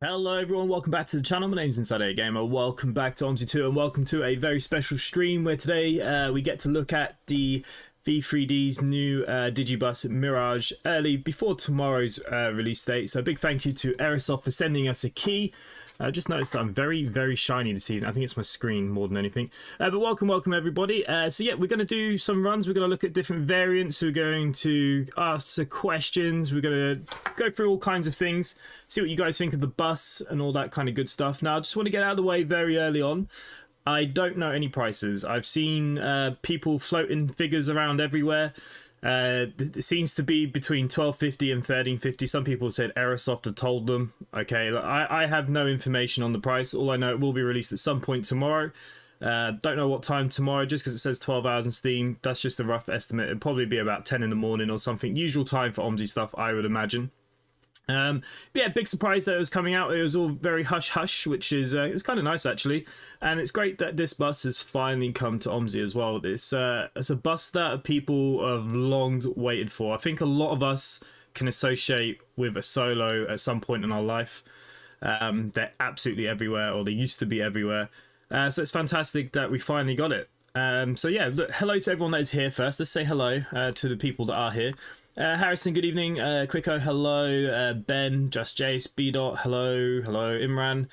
Hello everyone, welcome back to the channel. My name's InsideAgameR. Welcome back to OMSI2 and welcome to a very special stream where today we get to look at the V3d's new Digibus Mirage early before tomorrow's release date. So a big thank you to Aerosoft for sending us a key. I just noticed that I'm very shiny this evening. I think it's my screen more than anything. But welcome everybody. So yeah, we're going to do some runs. We're going to look at different variants. We're going to ask some questions. We're going to go through all kinds of things. See what you guys think of the bus and all that kind of good stuff. Now, I just want to get out of the way very early on. I don't know any prices. I've seen people floating figures around everywhere. It seems to be between 1250 and 1350. Some people said Aerosoft have told them. Okay, I have no information on the price. All I know, it will be released at some point tomorrow. Don't know what time tomorrow, just because it says 12 hours in Steam. That's just a rough estimate. It'll probably be about 10 in the morning or something. Usual time for OMSI stuff, I would imagine. Yeah, big surprise that it was coming out. It was all very hush-hush, which is it's kind of nice actually, and it's great that this bus has finally come to OMSI as well. It's a bus that people have long waited for. I think a lot of us can associate with a solo at some point in our life. They're absolutely everywhere, or they used to be everywhere. So it's fantastic that we finally got it. So yeah, look, hello to everyone that is here first. Let's say hello to the people that are here. Harrison, good evening. Quicko, hello. Ben, Just Jace, B-Dot, hello. Hello, Imran.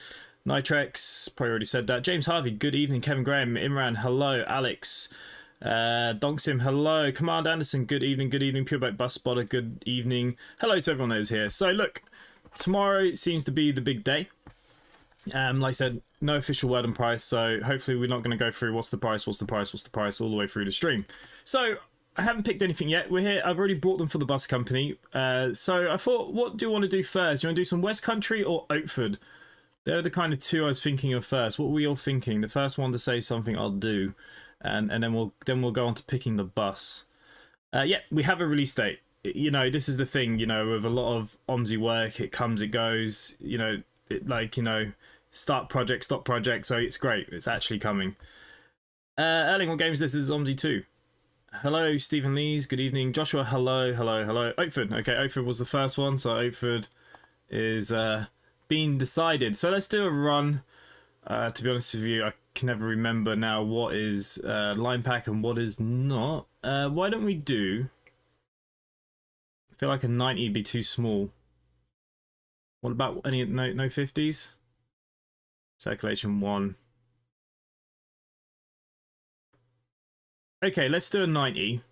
Nitrex, probably already said that. James Harvey, good evening. Kevin Graham, Imran, hello. Alex, Donksim, hello. Command Anderson, good evening. Good evening. Purebite Bus Spotter, good evening. Hello to everyone that is here. So look, tomorrow seems to be the big day. Like I said, no official word on price, so hopefully we're not going to go through what's the price all the way through the stream. So I haven't picked anything yet. We're here. I've already brought them for the bus company. So I thought, what do you want to do first? Do you want to do some West Country or Oakford? They're the kind of two I was thinking of first. What were you all thinking? The first one to say something, I'll do, and then we'll go on to picking the bus. Yeah, we have a release date. You know, this is the thing. You know, with a lot of OMSI work, it comes, it goes. You know, start project, stop project. So it's great. It's actually coming. Erling, what game is this? This is OMSI2. Hello, Stephen Lees. Good evening. Joshua, hello. Oakford. Okay, Oakford was the first one, so Oakford is being decided. So let's do a run. To be honest with you, I can never remember now what is line pack and what is not. Why don't we do... I feel like a 90 would be too small. What about any no 50s? Circulation 1. Okay, let's do a 90.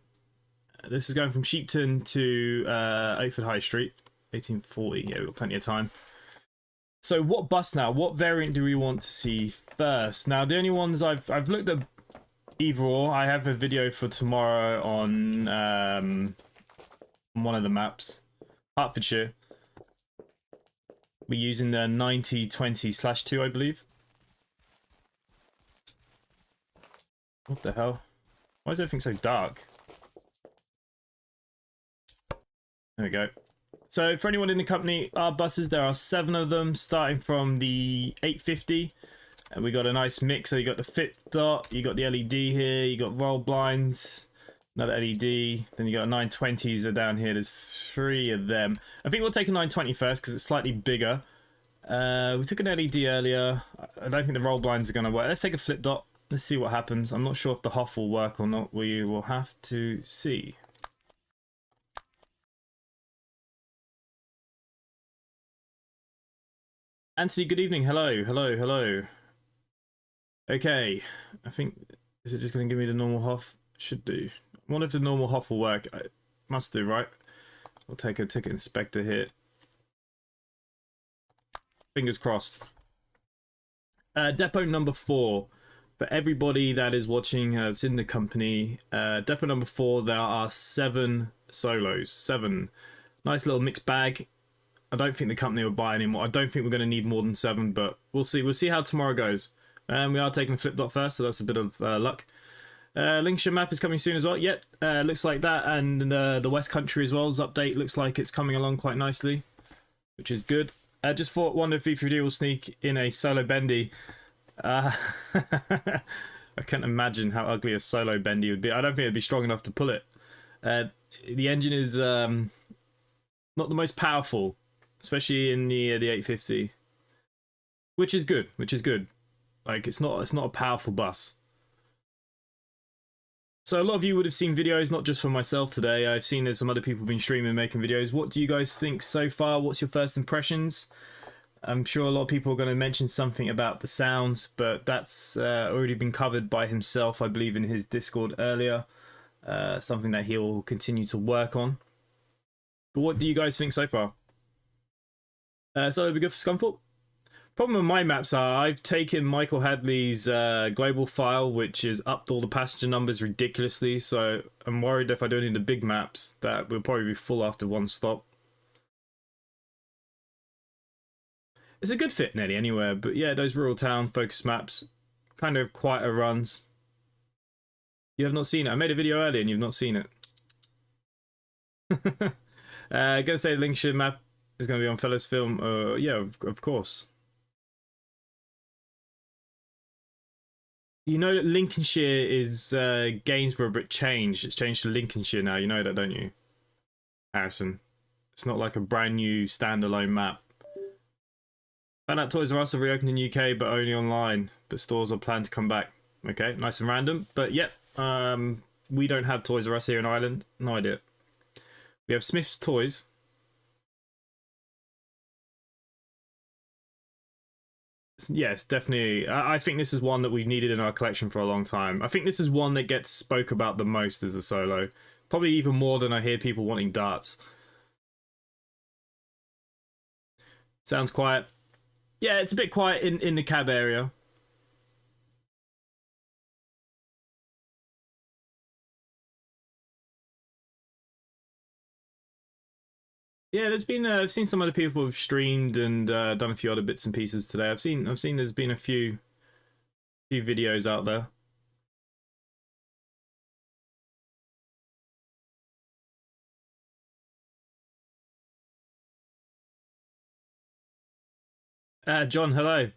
This is going from Sheepton to Oakford High Street, 1840. Yeah, we've got plenty of time. So what bus now? What variant do we want to see first? Now, the only ones I've looked at either or. I have a video for tomorrow on one of the maps, Hertfordshire. We're using the 9020/2, I believe. What the hell? Why is everything so dark? There we go. So for anyone in the company, our buses, there are 7 of them, starting from the 850. And we got a nice mix. So you got the fit dot, you got the LED here, you got roll blinds, another LED, then you got a 920s are down here. There's 3 of them. I think we'll take a 920 first because it's slightly bigger. We took an LED earlier. I don't think the roll blinds are going to work. Let's take a flip dot. Let's see what happens. I'm not sure if the HOF will work or not. We will have to see. Anthony, good evening. Hello. Okay. I think... Is it just going to give me the normal HOF? Should do. I wonder if the normal HOF will work. It must do, right? We'll take a ticket inspector here. Fingers crossed. Depot number 4. For everybody that is watching, it's in the company. Depot number 4, there are 7 solos. 7. Nice little mixed bag. I don't think the company will buy anymore. I don't think we're going to need more than 7, but we'll see. We'll see how tomorrow goes. We are taking the flip dot first, so that's a bit of luck. Lincolnshire map is coming soon as well. Yep, looks like that. And the West Country as well. Update looks like it's coming along quite nicely, which is good. Just thought, wonder if V3d will sneak in a solo bendy. I can't imagine how ugly a solo bendy would be. I don't think it'd be strong enough to pull it. The engine is not the most powerful, especially in the 850. which is good. Which is good. Like it's not a powerful bus. So a lot of you would have seen videos, not just from myself today. I've seen there's some other people been streaming, making videos. What do you guys think so far? What's your first impressions? I'm sure a lot of people are going to mention something about the sounds, but that's already been covered by himself, I believe, in his Discord earlier. Something that he'll continue to work on. But what do you guys think so far? So it'll be good for Scunthorpe. Problem with my maps are I've taken Michael Hadley's global file, which is upped all the passenger numbers ridiculously. So I'm worried if I do any of the big maps that we'll probably be full after one stop. It's a good fit nearly anywhere, but yeah, those rural town focus maps, kind of quieter runs. You have not seen it. I made a video earlier and you've not seen it. Gonna say the Lincolnshire map is going to be on Fellows Film. Yeah, of course. You know that Lincolnshire is Gainsborough, but changed. It's changed to Lincolnshire now. You know that, don't you, Harrison? It's not like a brand new standalone map. Found out Toys R Us are reopened in UK, but only online. But stores are planned to come back. Okay, nice and random. But yep, we don't have Toys R Us here in Ireland. No idea. We have Smith's Toys. Yes, definitely. I think this is one that we've needed in our collection for a long time. I think this is one that gets spoke about the most as a solo. Probably even more than I hear people wanting darts. Sounds quiet. Yeah, it's a bit quiet in the cab area. Yeah, there's been I've seen some other people who've streamed and done a few other bits and pieces today. I've seen there's been a few videos out there. John, hello.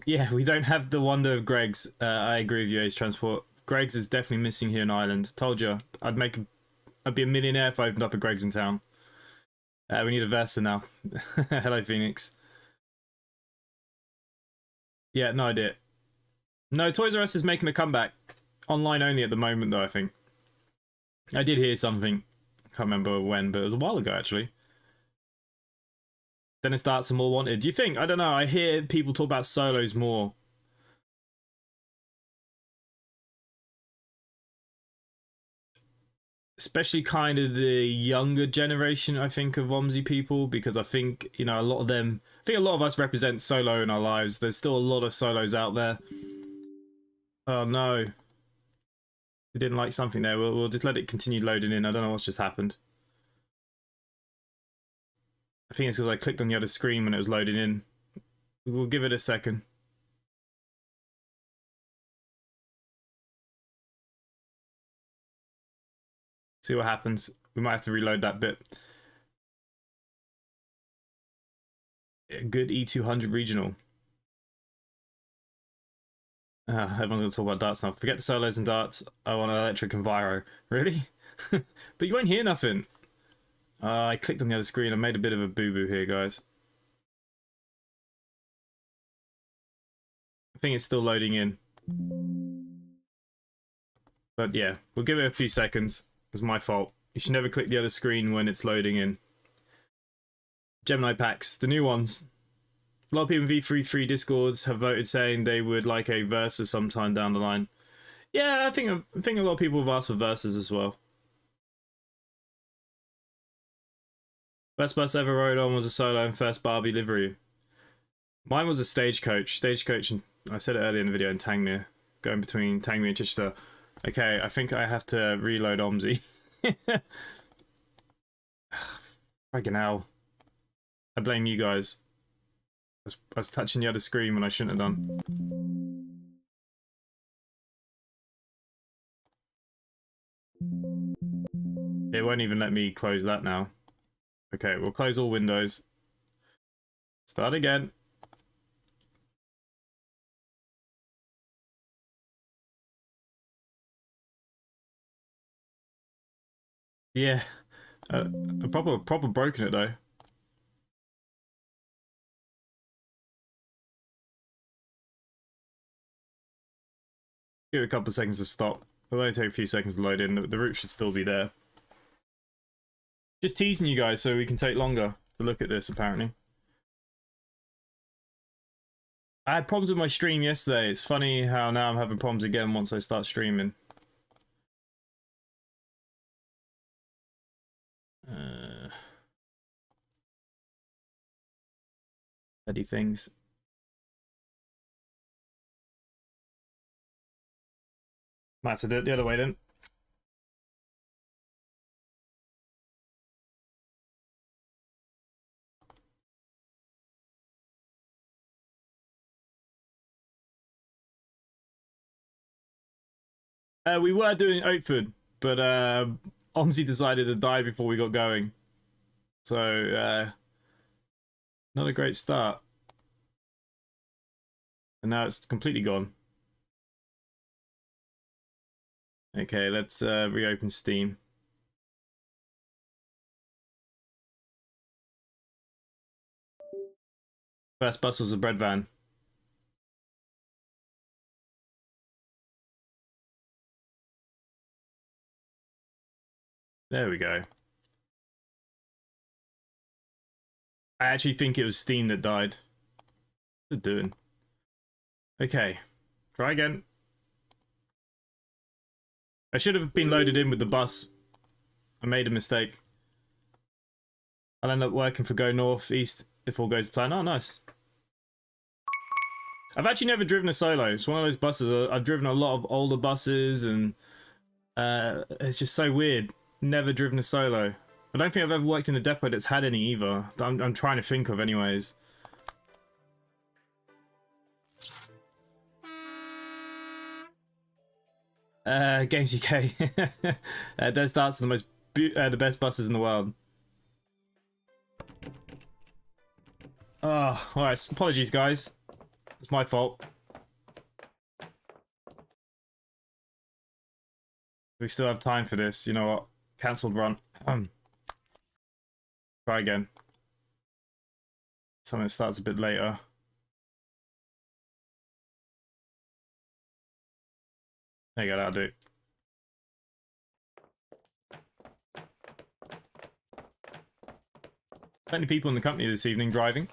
Yeah, we don't have the wonder of Greg's. I agree with you, Ace Transport. Greg's is definitely missing here in Ireland. Told you, I'd be a millionaire if I opened up a Greg's in town. We need a Versa now. Hello, Phoenix. Yeah, no idea. No, Toys R Us is making a comeback. Online only at the moment, though, I think. I did hear something. Can't remember when, but it was a while ago, actually. Dennis Darts are more wanted. Do you think? I don't know. I hear people talk about solos more. Especially kind of the younger generation, I think, of OMSI people, because I think, you know, a lot of them, I think a lot of us represent solo in our lives. There's still a lot of solos out there. Oh no. We didn't like something there. We'll just let it continue loading in. I don't know what's just happened. I think it's because I clicked on the other screen when it was loading in. We'll give it a second. See what happens. We might have to reload that bit. Good E200 regional. Everyone's going to talk about darts now. Forget the solos and darts. I want an electric and Viro. Really? But you won't hear nothing. I clicked on the other screen. I made a bit of a boo-boo here, guys. I think it's still loading in. But yeah, we'll give it a few seconds. It's my fault. You should never click the other screen when it's loading in. Gemini packs, the new ones. A lot of people in V3d Discords have voted saying they would like a Versa sometime down the line. Yeah, I think a lot of people have asked for Versas as well. Best bus ever rode on was a solo and first Barbie livery. Mine was a stagecoach. Stagecoach, and I said it earlier in the video, in Tangmere. Going between Tangmere and Chichester. Okay, I think I have to reload OMSI. Fucking hell. I blame you guys. I was touching the other screen when I shouldn't have done. It won't even let me close that now. Okay, we'll close all windows. Start again. Yeah, I proper broken it though. Give it a couple of seconds to stop. It'll only take a few seconds to load in. The route should still be there. Just teasing you guys so we can take longer to look at this, apparently. I had problems with my stream yesterday. It's funny how now I'm having problems again once I start streaming. Petty things. Might have to do it the other way then. We were doing Oatford, but Omsi decided to die before we got going. So, not a great start. And now it's completely gone. Okay, let's reopen Steam. First bus was a bread van. There we go. I actually think it was Steam that died. What's it doing? Okay, try again. I should have been loaded in with the bus. I made a mistake. I'll end up working for Go North East if all goes to plan. Oh, nice. I've actually never driven a solo. It's one of those buses. I've driven a lot of older buses, and it's just so weird. Never driven a solo. I don't think I've ever worked in a depot that's had any either. I'm trying to think of anyways. Games UK. Dead Starts are the best buses in the world. Oh, alright. Apologies, guys. It's my fault. We still have time for this. You know what? Cancelled run. Try again. Something that starts a bit later. There you go, that'll do. Plenty of people in the company this evening driving.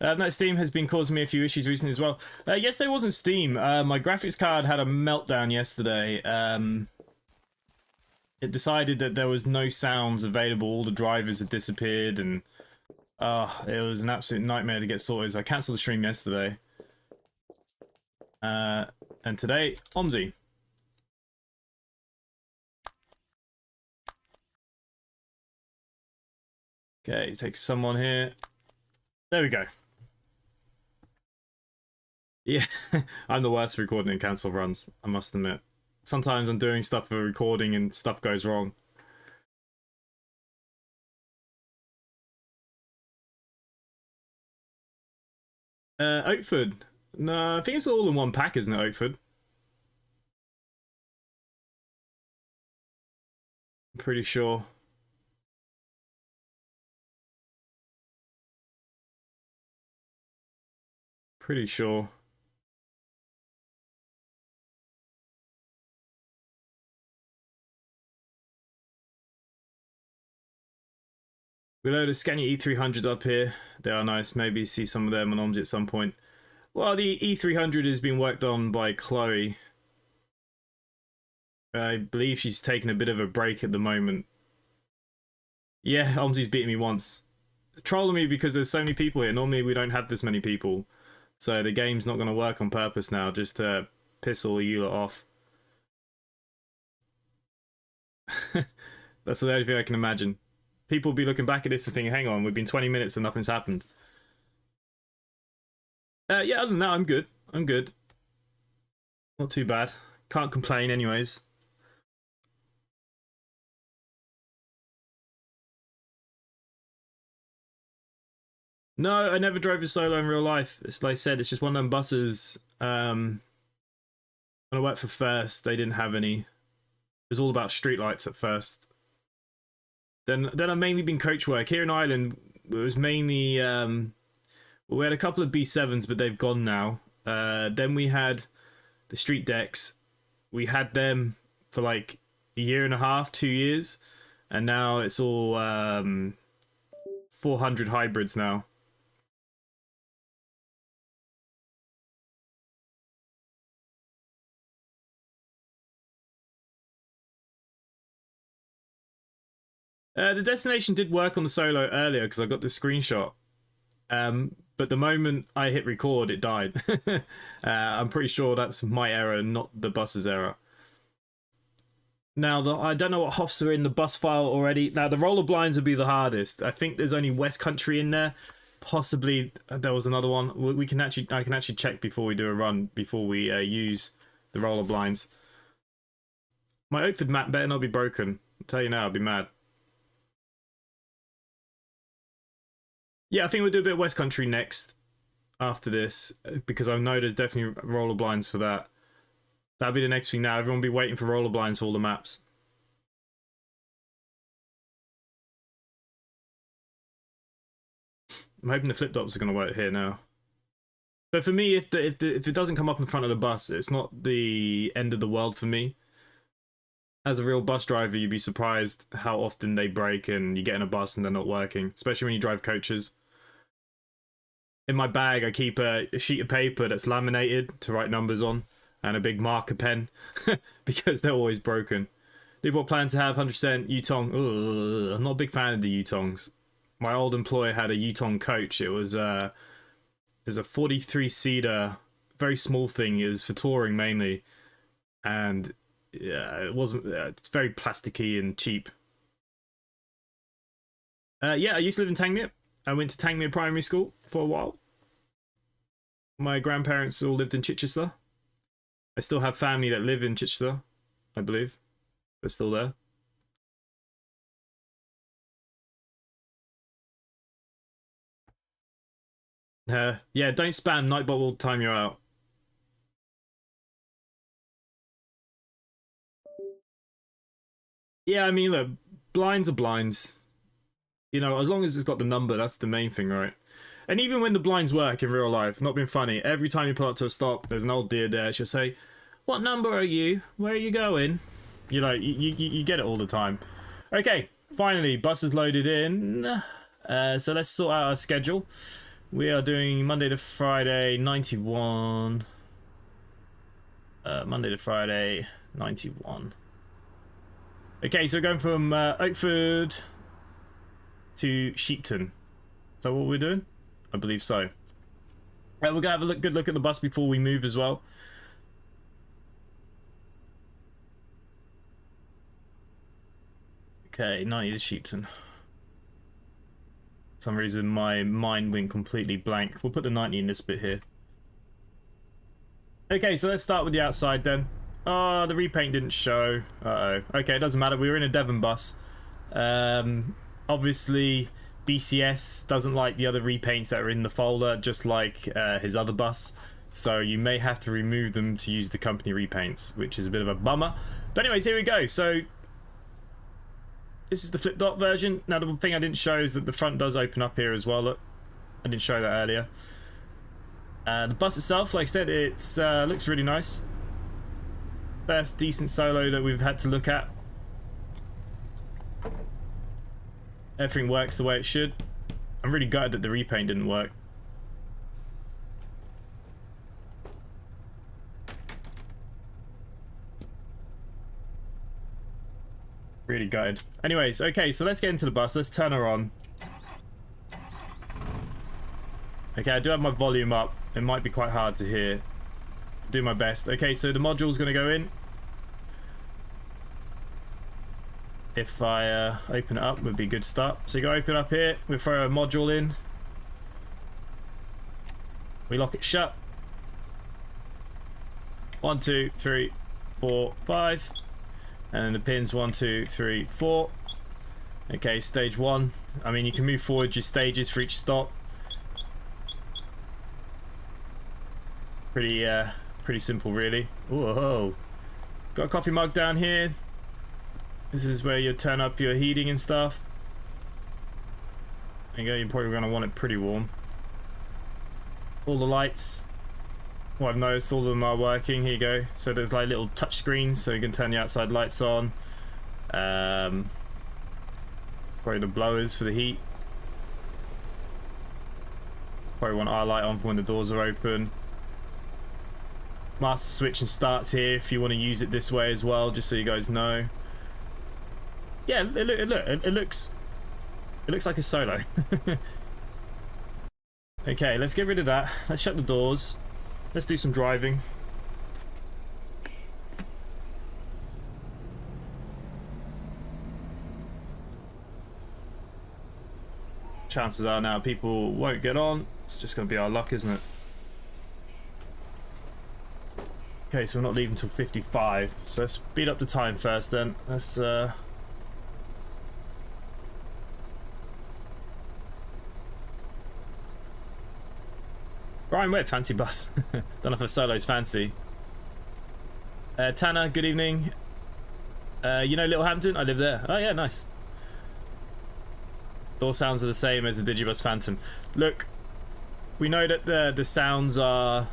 No, Steam has been causing me a few issues recently as well. Yesterday wasn't Steam. My graphics card had a meltdown yesterday. It decided that there was no sounds available. All the drivers had disappeared, and it was an absolute nightmare to get sorted. So I cancelled the stream yesterday. And today, Omsi. Okay, take someone here. There we go. Yeah, I'm the worst for recording and cancel runs, I must admit. Sometimes I'm doing stuff for recording and stuff goes wrong. Oatford. No, I think it's all in one pack, isn't it, Oatford? I'm pretty sure. Pretty sure. We load a Scania E300s up here. They are nice. Maybe see some of them on Omsi at some point. Well, the E300 has been worked on by Chloe. I believe she's taking a bit of a break at the moment. Yeah, Omsi's beaten me once. Trolling me because there's so many people here. Normally we don't have this many people. So the game's not going to work on purpose now, just to piss all you lot off. That's the only thing I can imagine. People will be looking back at this and thinking, hang on, we've been 20 minutes and nothing's happened. Yeah, other than that, I'm good. I'm good. Not too bad. Can't complain anyways. No, I never drove a solo in real life. It's like I said, it's just one of them buses. When I worked for First, they didn't have any. It was all about streetlights at first. Then I've mainly been coach work. Here in Ireland, it was mainly... we had a couple of B7s, but they've gone now. Then we had the street decks, we had them for like a year and a half, 2 years, and now it's all 400 hybrids now. The destination did work on the solo earlier because I got the screenshot. But the moment I hit record, it died. I'm pretty sure that's my error, not the bus's error. Now, I don't know what HOFs are in the bus file already. Now, the roller blinds would be the hardest. I think there's only West Country in there. Possibly there was another one. I can actually check before we do a run, before we use the roller blinds. My Oakford map better not be broken. I'll tell you now, I'll be mad. Yeah, I think we'll do a bit of West Country next after this, because I know there's definitely roller blinds for that. That'll be the next thing now. Everyone will be waiting for roller blinds for all the maps. I'm hoping the flip tops are going to work here now. But for me, if it doesn't come up in front of the bus, it's not the end of the world for me. As a real bus driver, you'd be surprised how often they break and you get in a bus and they're not working, especially when you drive coaches. In my bag, I keep a sheet of paper that's laminated to write numbers on and a big marker pen because they're always broken. People plan to have 100% Yutong. Ugh, I'm not a big fan of the Yutongs. My old employer had a Yutong coach. It was a 43-seater, very small thing. It was for touring mainly, and yeah, it wasn't. It's very plasticky and cheap. Yeah, I used to live in Tangmere. I went to Tangmere Primary School for a while. My grandparents all lived in Chichester. I still have family that live in Chichester, I believe. They're still there. Yeah, don't spam. Nightbot will time you out. Yeah, I mean, look, blinds are blinds. You know, as long as it's got the number, that's the main thing, right? And even when the blinds work in real life, not being funny, every time you pull up to a stop, there's an old dear there. She'll say, "What number are you? Where are you going?" You know, you get it all the time. Okay, finally, bus is loaded in. So let's sort out our schedule. We are doing Monday to Friday, 91. Monday to Friday, 91. Okay, so we're going from Oakford to Sheepton. Is that what we're doing? I believe so. We're going to have a good look at the bus before we move as well. Okay, 90 to Sheepton. For some reason my mind went completely blank. We'll put the 90 in this bit here. Okay, so let's start with the outside then. Oh, the repaint didn't show. Uh-oh. Okay, it doesn't matter. We were in a Devon bus. Obviously, BCS doesn't like the other repaints that are in the folder, just like his other bus. So you may have to remove them to use the company repaints, which is a bit of a bummer. But anyways, here we go. So this is the flip dot version. Now, the thing I didn't show is that the front does open up here as well. Look, I didn't show that earlier. The bus itself, like I said, it looks really nice. First decent solo that we've had to look at. Everything works the way it should. I'm really gutted that the repaint didn't work. Really gutted. Anyways, okay, so let's get into the bus. Let's turn her on. Okay, I do have my volume up. It might be quite hard to hear. Do my best. Okay, so the module's going to go in. If I open it up, would be a good start. So you go open up here. We throw a module in. We lock it shut. 1, 2, 3, 4, 5. And then the pins 1, 2, 3, 4. Okay, stage 1. I mean, you can move forward your stages for each stop. Pretty simple, really. Whoa. Got a coffee mug down here. This is where you turn up your heating and stuff. There you go, you're probably going to want it pretty warm. All the lights. Well, I've noticed all of them are working. Here you go. So there's like little touch screens, so you can turn the outside lights on. Probably the blowers for the heat. Probably want our light on for when the doors are open. Master switch and starts here if you want to use it this way as well, just so you guys know. Yeah, it looks like a solo. Okay, let's get rid of that. Let's shut the doors. Let's do some driving. Chances are now people won't get on. It's just going to be our luck, isn't it? Okay, so we're not leaving until 55. So let's speed up the time first then. Let's Ryan Webb, fancy bus. Don't know if a solo's fancy. Tanner, good evening. You know Littlehampton? I live there. Oh yeah, nice. Door sounds are the same as the Digibus Phantom. Look, we know that the sounds are...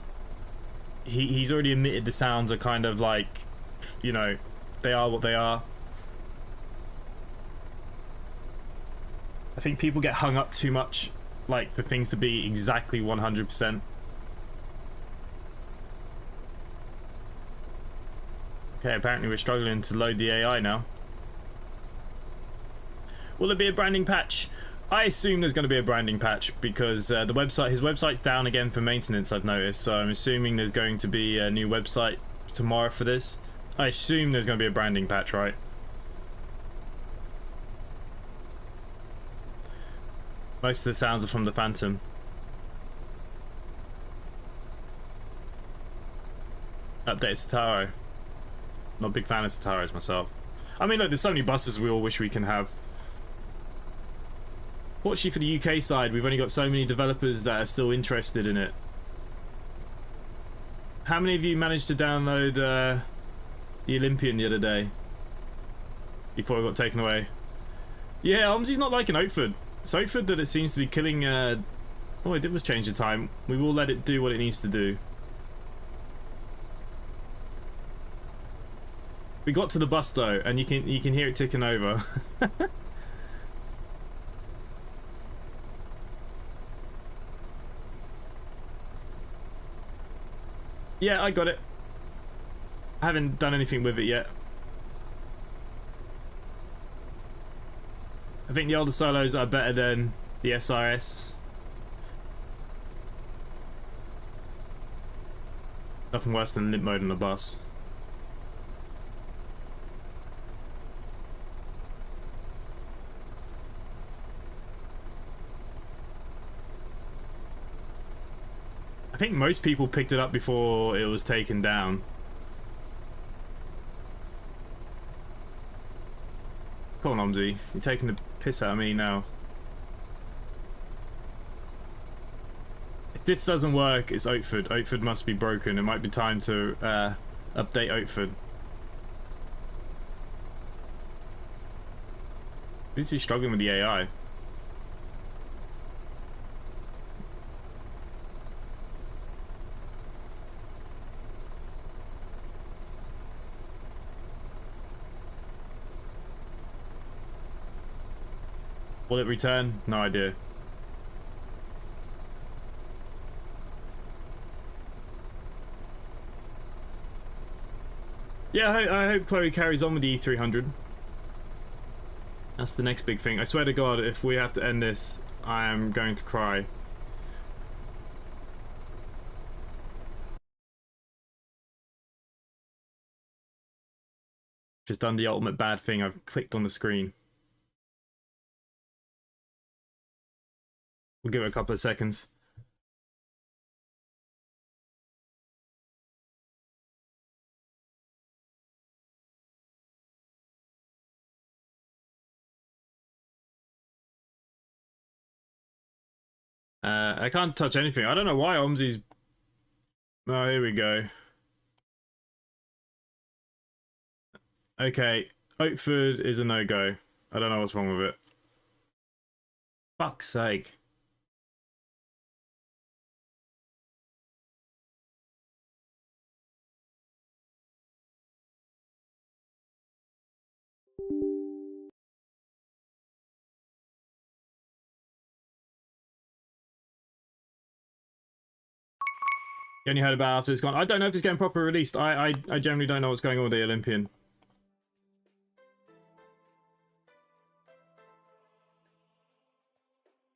He's already admitted the sounds are kind of like, you know, they are what they are. I think people get hung up too much, like, for things to be exactly 100%. Okay, apparently we're struggling to load the AI now. Will there be a branding patch? I assume there's going to be a branding patch because his website's down again for maintenance, I've noticed. So I'm assuming there's going to be a new website tomorrow for this. I assume there's going to be a branding patch, right? Most of the sounds are from the Phantom. Update Sataro. Not a big fan of Sataros myself. I mean, look, there's so many buses we all wish we can have. Fortunately for the UK side, we've only got so many developers that are still interested in it. How many of you managed to download the Olympian the other day? Before it got taken away? Yeah, Omsi's not like an Oakford. It's Oakford that it seems to be killing... all it did was change the time. We will let it do what it needs to do. We got to the bus though, and you can hear it ticking over. Yeah, I got it. I haven't done anything with it yet. I think the older solos are better than the SRS. Nothing worse than limp mode on a bus. I think most people picked it up before it was taken down. Come on, Omsi. You're taking the piss out of me now. If this doesn't work, it's Oakford. Oakford must be broken. It might be time to update Oakford. Needs to be struggling with the AI. Will it return? No idea. Yeah, I hope Chloe carries on with the E300. That's the next big thing. I swear to God, if we have to end this, I am going to cry. Just done the ultimate bad thing. I've clicked on the screen. We'll give it a couple of seconds. I can't touch anything. I don't know why Omsi's... Oh, here we go. Okay, Oakford is a no-go. I don't know what's wrong with it. Fuck's sake. You only heard about after it's gone. I don't know if it's getting properly released. I generally don't know what's going on with the Olympian.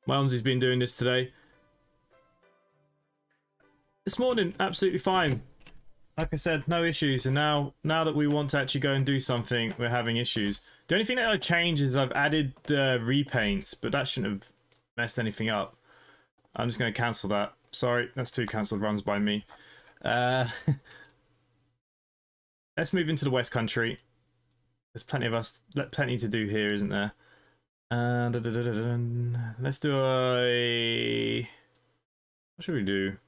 My Omsi's been doing this today. This morning, absolutely fine. Like I said, no issues. And now that we want to actually go and do something, we're having issues. The only thing that I've changed is I've added the repaints, but that shouldn't have messed anything up. I'm just going to cancel that. Sorry, that's 2 cancelled runs by me. Let's move into the West Country. There's plenty to do here, isn't there? Let's do a... What should we do?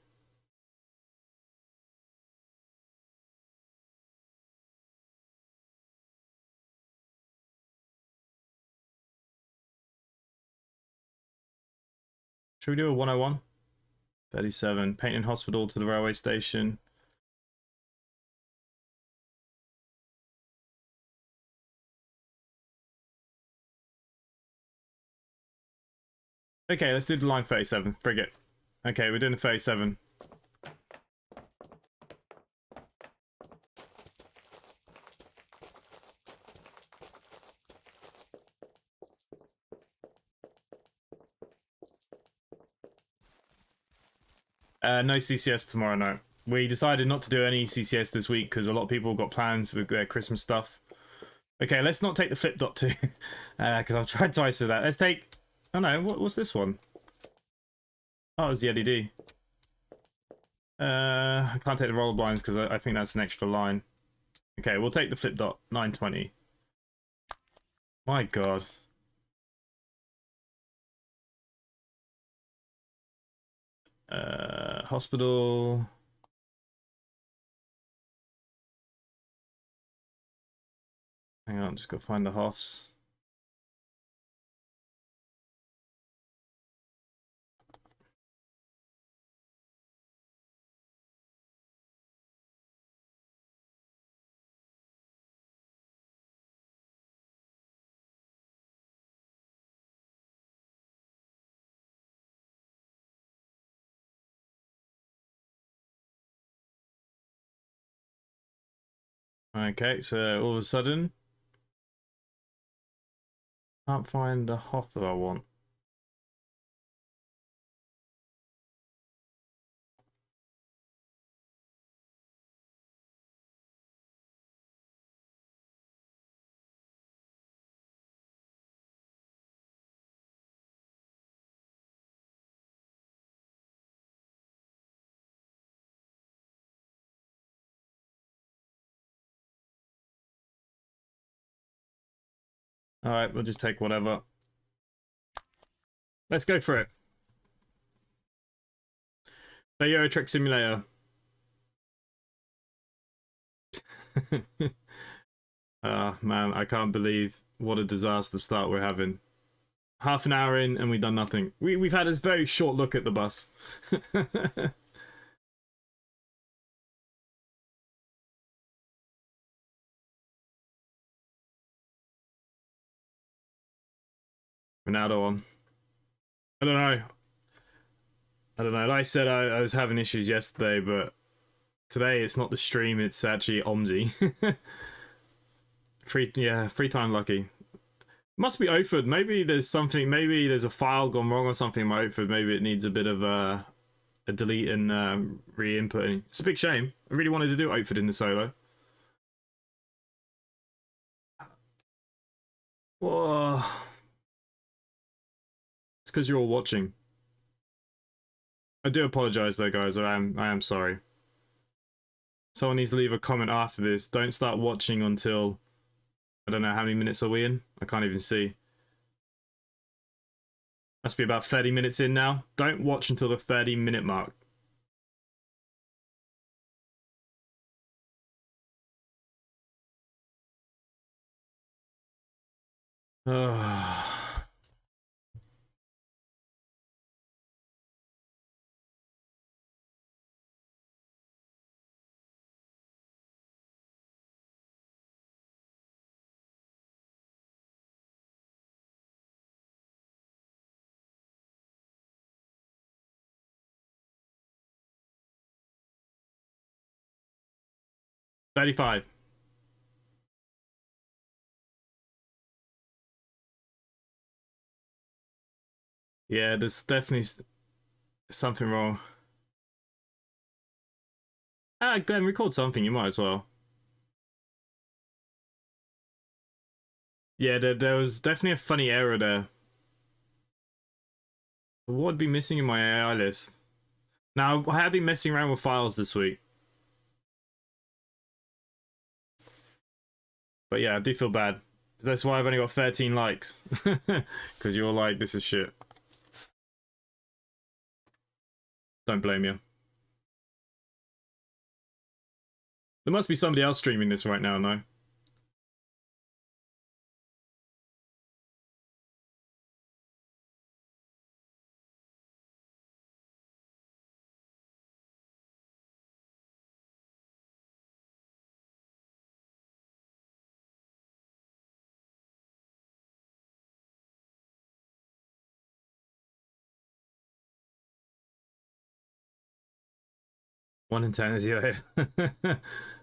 Should we do a 101? 37. Painting hospital to the railway station. Okay, let's do the line 37. Frigate. Okay, we're doing the 37. No CCS tomorrow night. We decided not to do any CCS this week because a lot of people got plans with their Christmas stuff. Okay, let's not take the flip dot 2 because I've tried twice with that. Let's take... Oh no, what's this one? Oh, it's the LED. I can't take the roller blinds because I think that's an extra line. Okay, we'll take the flip dot 920. My god. Hospital. Hang on, just go find the Hoffs. Okay, so all of a sudden, can't find the Hoff that I want. Alright, we'll just take whatever. Let's go for it. The Euro Truck Simulator. Ah, man, I can't believe what a disaster start we're having. Half an hour in and we've done nothing. We've had a very short look at the bus. Ronaldo on. I don't know. Like I said, I was having issues yesterday, but today it's not the stream, it's actually OMSI. free time lucky. Must be Ophid. Maybe there's something, maybe there's a file gone wrong or something in my Ophid. Maybe it needs a bit of a delete and re-inputting. It's a big shame. I really wanted to do Ophid in the solo. Whoa. It's because you're all watching. I do apologize though, guys. I am sorry. Someone needs to leave a comment after this. Don't start watching until... I don't know, how many minutes are we in? I can't even see. Must be about 30 minutes in now. Don't watch until the 30-minute mark. 35. Yeah, there's definitely something wrong. Ah, Glenn, record something, you might as well. Yeah, there was definitely a funny error there. What would be missing in my AI list? Now, I have been messing around with files this week. But yeah, I do feel bad. That's why I've only got 13 likes. Because you're like, this is shit. Don't blame you. There must be somebody else streaming this right now, no? One in 10 is yeah.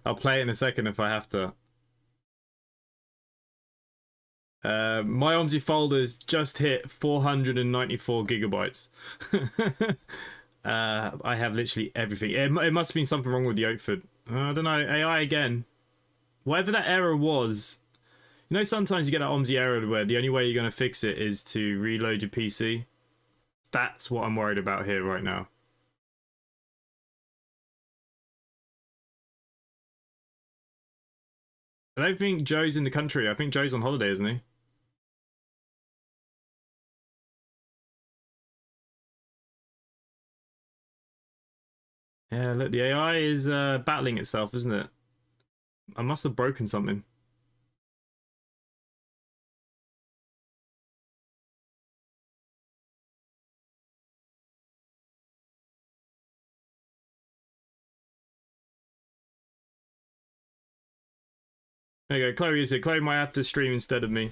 I'll play it in a second if I have to. My OMSI folders just hit 494 gigabytes. I have literally everything. It must have been something wrong with the outfit. I don't know. AI again. Whatever that error was. You know, sometimes you get an OMSI error where the only way you're going to fix it is to reload your PC. That's what I'm worried about here right now. I don't think Joe's in the country. I think Joe's on holiday, isn't he? Yeah, look, the AI is battling itself, isn't it? I must have broken something. There you go, Chloe is it. Chloe might have to stream instead of me.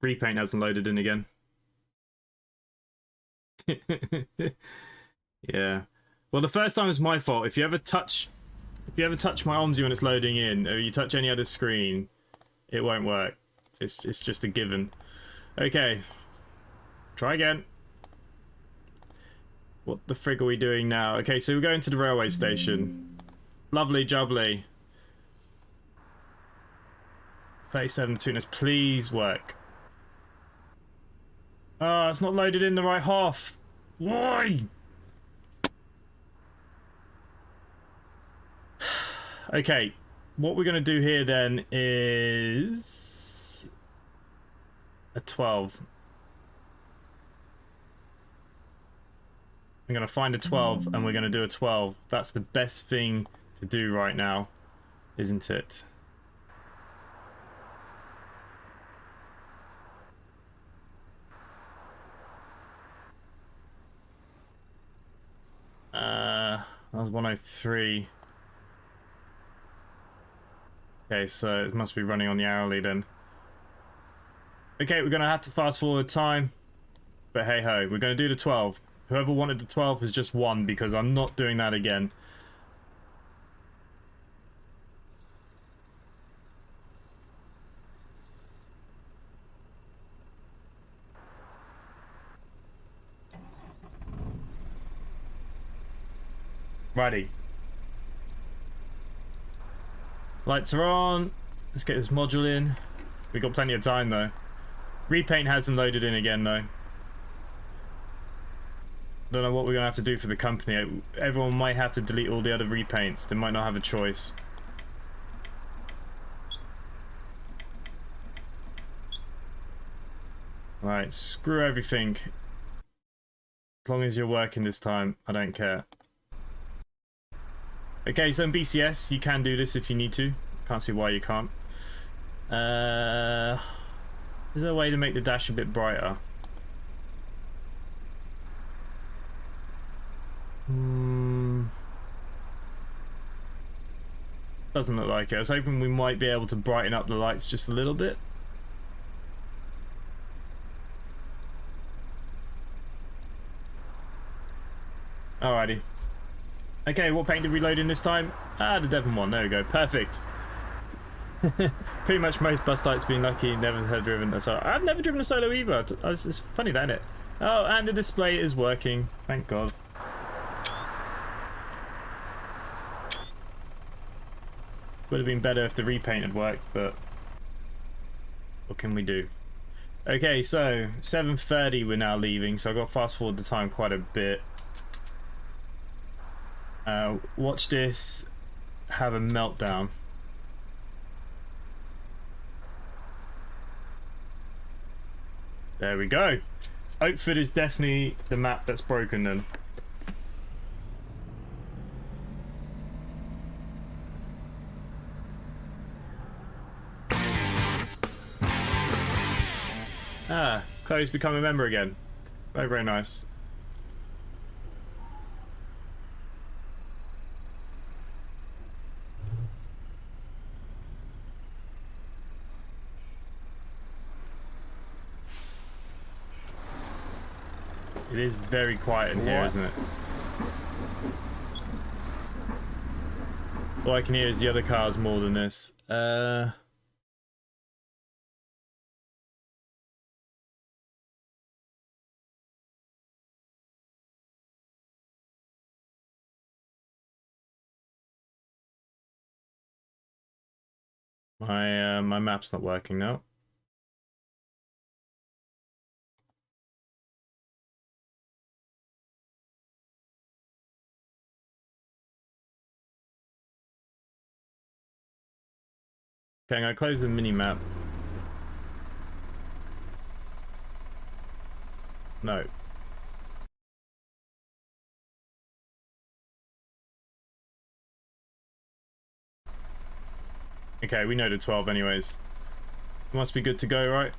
Repaint hasn't loaded in again. Yeah. Well, the first time was my fault. If you ever touch my OMSI when it's loading in, or you touch any other screen, it won't work. It's just a given. Okay. Try again. What the frig are we doing now? Okay, so we're going to the railway station. Lovely jubbly. 37 tuners, please work. Ah, it's not loaded in the right half. Why? Okay, what we're going to do here then is a 12. I'm going to find a 12 and we're going to do a 12. That's the best thing to do right now, isn't it? That was 103. Okay, so it must be running on the hourly then. Okay, we're going to have to fast forward time. But hey ho, we're going to do the 12. Whoever wanted the 12 has just won because I'm not doing that again. Righty. Lights are on. Let's get this module in. We've got plenty of time though. Repaint hasn't loaded in again though. Don't know what we're gonna have to do for the company. Everyone might have to delete all the other repaints. They might not have a choice. Right, screw everything. As long as you're working this time, I don't care. Okay, so in BCS, you can do this if you need to. Can't see why you can't. Is there a way to make the dash a bit brighter? Doesn't look like it. I was hoping we might be able to brighten up the lights just a little bit. Alrighty. Okay, what paint did we load in this time? Ah, the Devon one. There we go. Perfect. Pretty much most bus types being lucky, never have driven a solo. I've never driven a solo either. It's funny, that, isn't it? Oh, and the display is working. Thank God. Would have been better if the repaint had worked, but what can we do? Okay, so 7:30 we're now leaving, so I've got to fast forward the time quite a bit. Watch this have a meltdown. There we go. Oakford is definitely the map that's broken then. Ah, Chloe's become a member again. Very, very nice. It is very quiet in here, isn't it? All I can hear is the other cars more than this. My map's not working now. Okay, I'm gonna close the mini map. No. Okay, we know the 12 anyways. Must be good to go, right?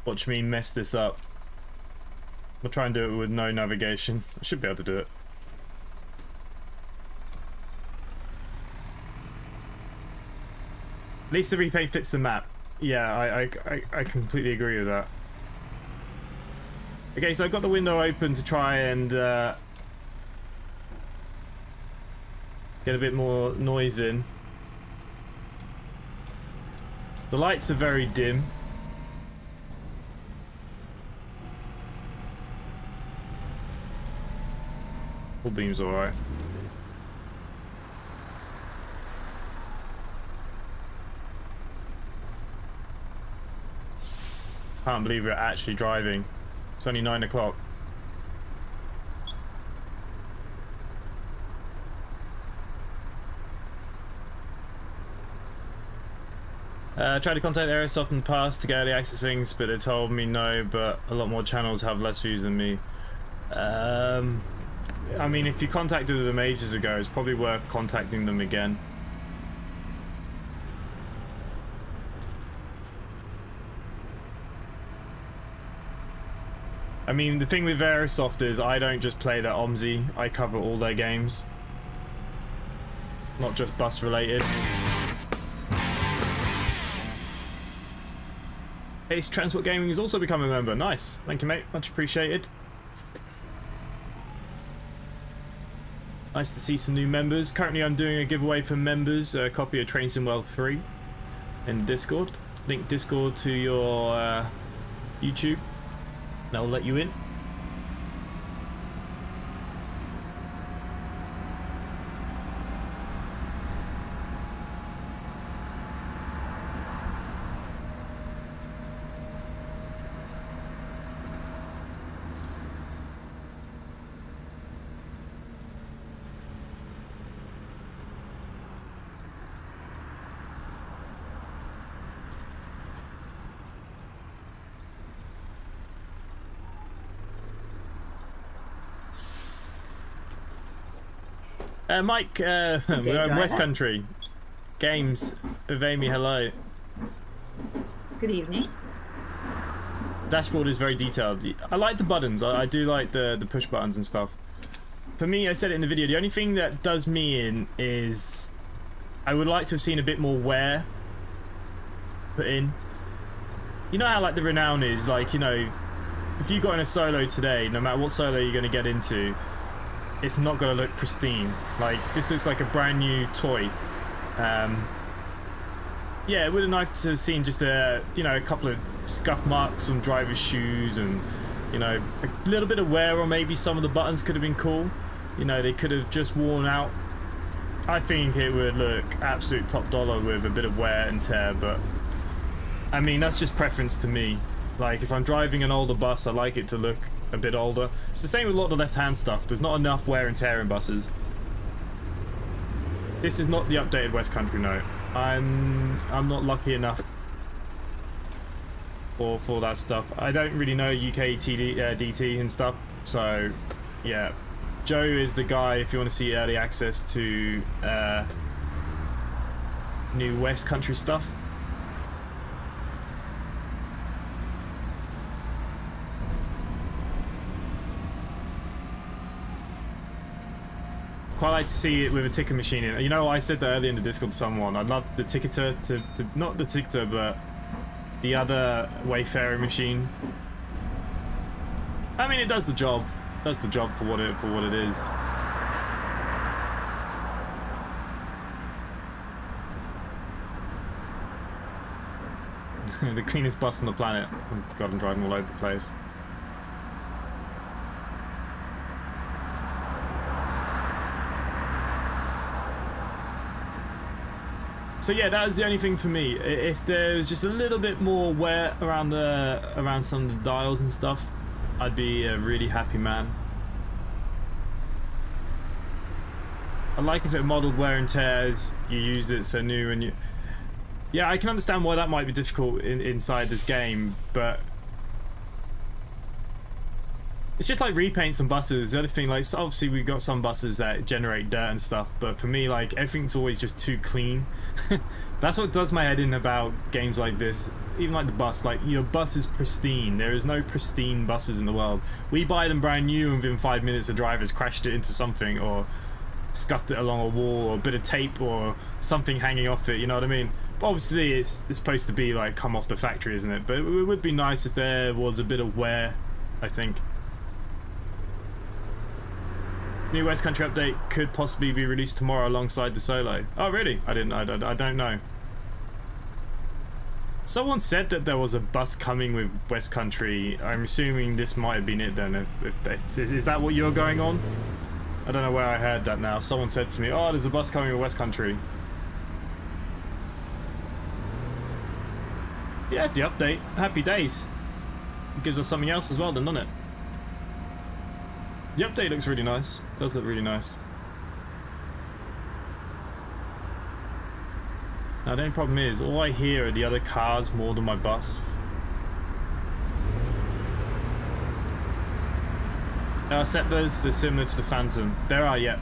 Watch me mess this up. I'll try and do it with no navigation. I should be able to do it. At least the repaint fits the map. Yeah, I completely agree with that. Okay, so I've got the window open to try and get a bit more noise in. The lights are very dim. Full beam's alright. Can't believe we're actually driving. It's only 9 o'clock. Tried to contact Aerosoft in the past to get early access things, but they told me no, but a lot more channels have less views than me. I mean, if you contacted them ages ago, it's probably worth contacting them again. I mean, the thing with Aerosoft is I don't just play their OMSI, I cover all their games. Not just bus related. Ace Transport Gaming has also become a member. Nice. Thank you, mate. Much appreciated. Nice to see some new members. Currently I'm doing a giveaway for members, a copy of Train Sim World 3 in Discord. Link Discord to your YouTube. And I'll let you in. Mike, we're in West Country. Games of Amy, hello. Good evening. Dashboard is very detailed. I like the buttons. I do like the push buttons and stuff. For me, I said it in the video, the only thing that does me in is I would like to have seen a bit more wear put in. You know how like the Renown is, like, you know, if you got in a solo today, no matter what solo you're going to get into, it's not going to look pristine. Like, this looks like a brand new toy. Yeah, it would have nice to have seen just a, you know, a couple of scuff marks on driver's shoes, and, you know, a little bit of wear, or maybe some of the buttons could have been cool. You know, they could have just worn out. I think it would look absolute top dollar with a bit of wear and tear, but I mean, that's just preference to me. Like, if I'm driving an older bus, I like it to look a bit older. It's the same with a lot of the left-hand stuff. There's not enough wear and tear in buses. This is not the updated West Country note. I'm not lucky enough for that stuff. I don't really know UK DT and stuff, so yeah. Joe is the guy if you want to see early access to new West Country stuff. Quite like to see it with a ticker machine in it. You know, I said that earlier in the Discord to someone. I'd love the ticketer to not the ticketer, but the other Wayfarer machine. I mean, it does the job. It does the job for what it is. The cleanest bus on the planet. Oh God, I'm driving all over the place. So yeah, that was the only thing for me. If there's just a little bit more wear around some of the dials and stuff, I'd be a really happy man. I like if it modeled wear and tears, you used it so new, and you... Yeah, I can understand why that might be difficult inside this game, but... It's just like repaint some buses. The other thing, like, so obviously we've got some buses that generate dirt and stuff, but for me, like, everything's always just too clean. That's what does my head in about games like this. Even like the bus, like, your bus is pristine. There is no pristine buses in the world. We buy them brand new, and within 5 minutes the driver's crashed it into something, or scuffed it along a wall, or a bit of tape, or something hanging off it, you know what I mean? But obviously it's supposed to be, like, come off the factory, isn't it? But it would be nice if there was a bit of wear, I think. New West Country update could possibly be released tomorrow alongside the solo. Oh really? I don't know. Someone said that there was a bus coming with West Country. I'm assuming this might have been it then. Is that what you're going on? I don't know where I heard that now. Someone said to me, oh, there's a bus coming with West Country. Yeah, the update. Happy days. It gives us something else as well then, doesn't it? The update looks really nice. It does look really nice. Now the only problem is, all I hear are the other cars more than my bus. Settlers, they're similar to the Phantom. There are, yep.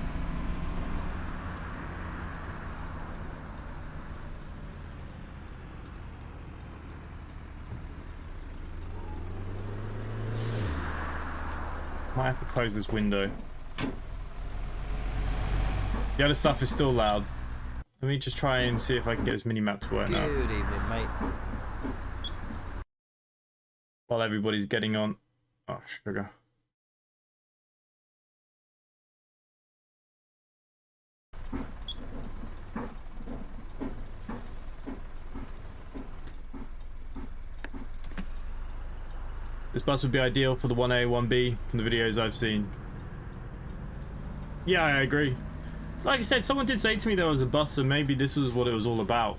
Might have to close this window. The other stuff is still loud. Let me just try and see if I can get this mini-map to work now. Good evening, mate. While everybody's getting on. Oh, sugar. This bus would be ideal for the 1A, 1B from the videos I've seen. Yeah, I agree. Like I said, someone did say to me there was a bus, so maybe this was what it was all about.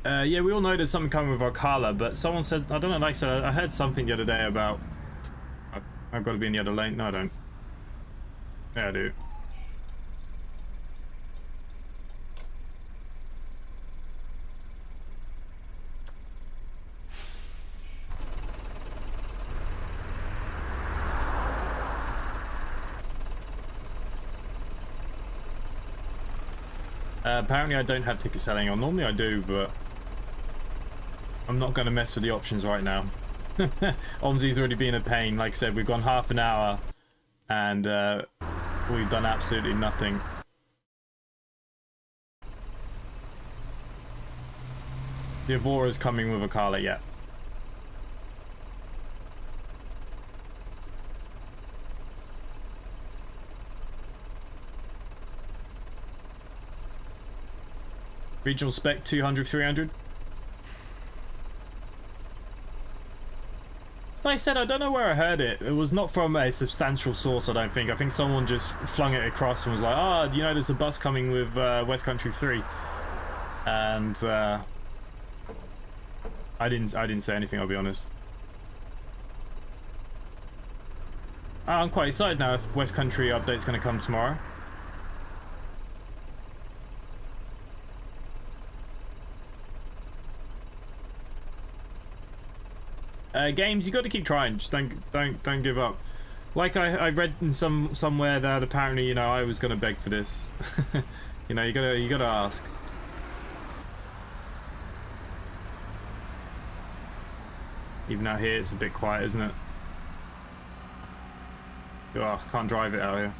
Yeah, we all know there's something coming with our Carla, but someone said, I don't know, like I said, I heard something the other day about... I've got to be in the other lane. No, I don't. Yeah, I do. Apparently I don't have ticket selling on. Normally I do, but I'm not going to mess with the options right now. OMSI's already been a pain. Like I said, we've gone half an hour and we've done absolutely nothing. The Avora's coming with a Kala, yeah. Regional spec 200, 300. Like I said, I don't know where I heard it. It was not from a substantial source, I don't think. I think someone just flung it across and was like, "Oh, you know, there's a bus coming with West Country 3." And I didn't say anything, I'll be honest. I'm quite excited now if West Country update's going to come tomorrow. Games, you got to keep trying. Just don't give up. Like I read in somewhere that apparently, you know, I was gonna beg for this. You know, you gotta ask. Even out here, it's a bit quiet, isn't it? Oh, can't drive it out here.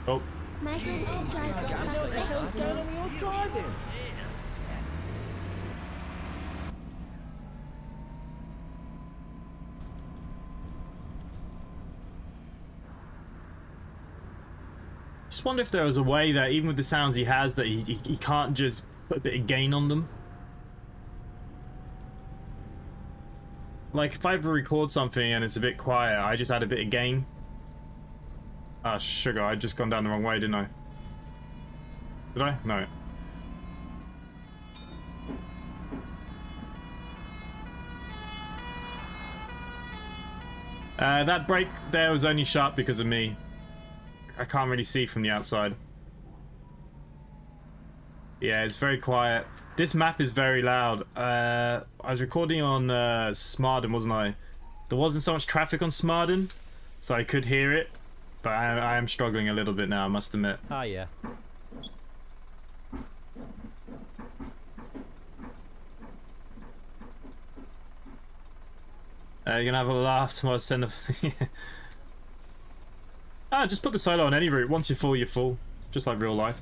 Oh. Just wonder if there was a way that even with the sounds he has that he can't just put a bit of gain on them. Like if I ever record something and it's a bit quiet, I just add a bit of gain. Ah, sugar, I'd just gone down the wrong way, didn't I? Did I? No. That brake there was only sharp because of me. I can't really see from the outside. Yeah, it's very quiet. This map is very loud. I was recording on Smarden, wasn't I? There wasn't so much traffic on Smarden, so I could hear it. But I am struggling a little bit now, I must admit. Ah, yeah. You're gonna have a laugh tomorrow. Send a. Just put the solo on any route. Once you're full, you're full. Just like real life.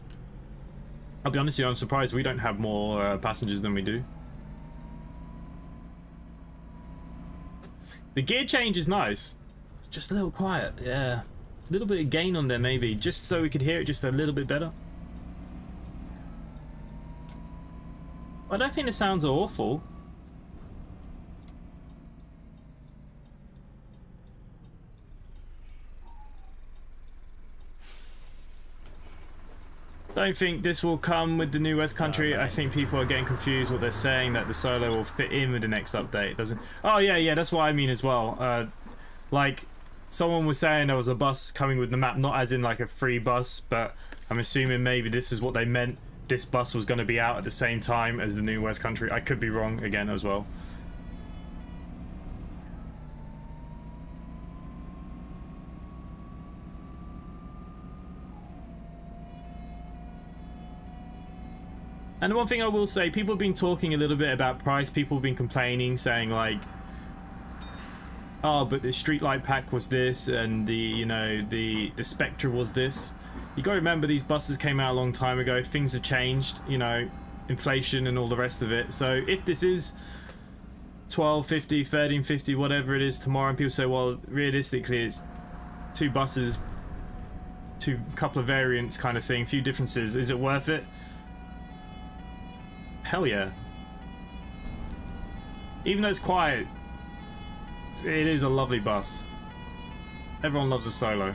I'll be honest with you, I'm surprised we don't have more passengers than we do. The gear change is nice. Just a little quiet, yeah. A little bit of gain on there maybe, just so we could hear it just a little bit better. I don't think the sounds are awful. Don't think this will come with the new West Country. I think people are getting confused what they're saying, that the solo will fit in with the next update. Doesn't? Oh yeah, that's what I mean as well. Like someone was saying there was a bus coming with the map, not as in like a free bus, but I'm assuming maybe this is what they meant. This bus was going to be out at the same time as the new West Country. I could be wrong again as well. And the one thing I will say, people have been talking a little bit about price. People have been complaining, saying like, oh, but the Streetlight Pack was this, and the, you know, the Spectra was this. You gotta remember, these buses came out a long time ago. Things have changed, you know, inflation and all the rest of it. So if this is 1250, 1350, whatever it is tomorrow, and people say, well, realistically, it's two buses, couple of variants kind of thing, few differences. Is it worth it? Hell yeah. Even though it's quiet, it is a lovely bus. Everyone loves a solo.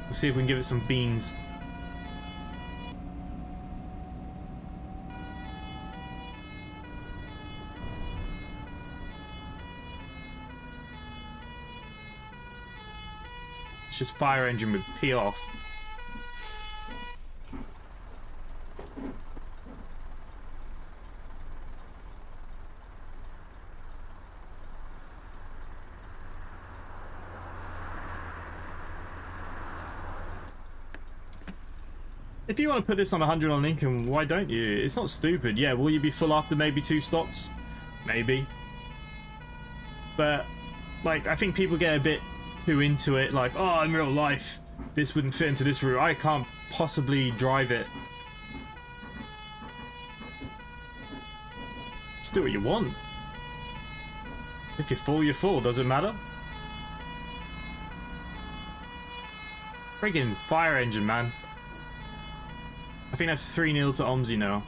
We'll see if we can give it some beans. It's just fire engine with P off. if you want to put this on 100 on Lincoln, why don't you? It's not stupid. Yeah, will you be full after maybe 2 stops? Maybe. But, like, I think people get a bit too into it. Like, oh, in real life, this wouldn't fit into this route. I can't possibly drive it. Just do what you want. If you're full, you're full. Does it matter? Friggin' fire engine, man. I think that's 3-0 to Omsi now.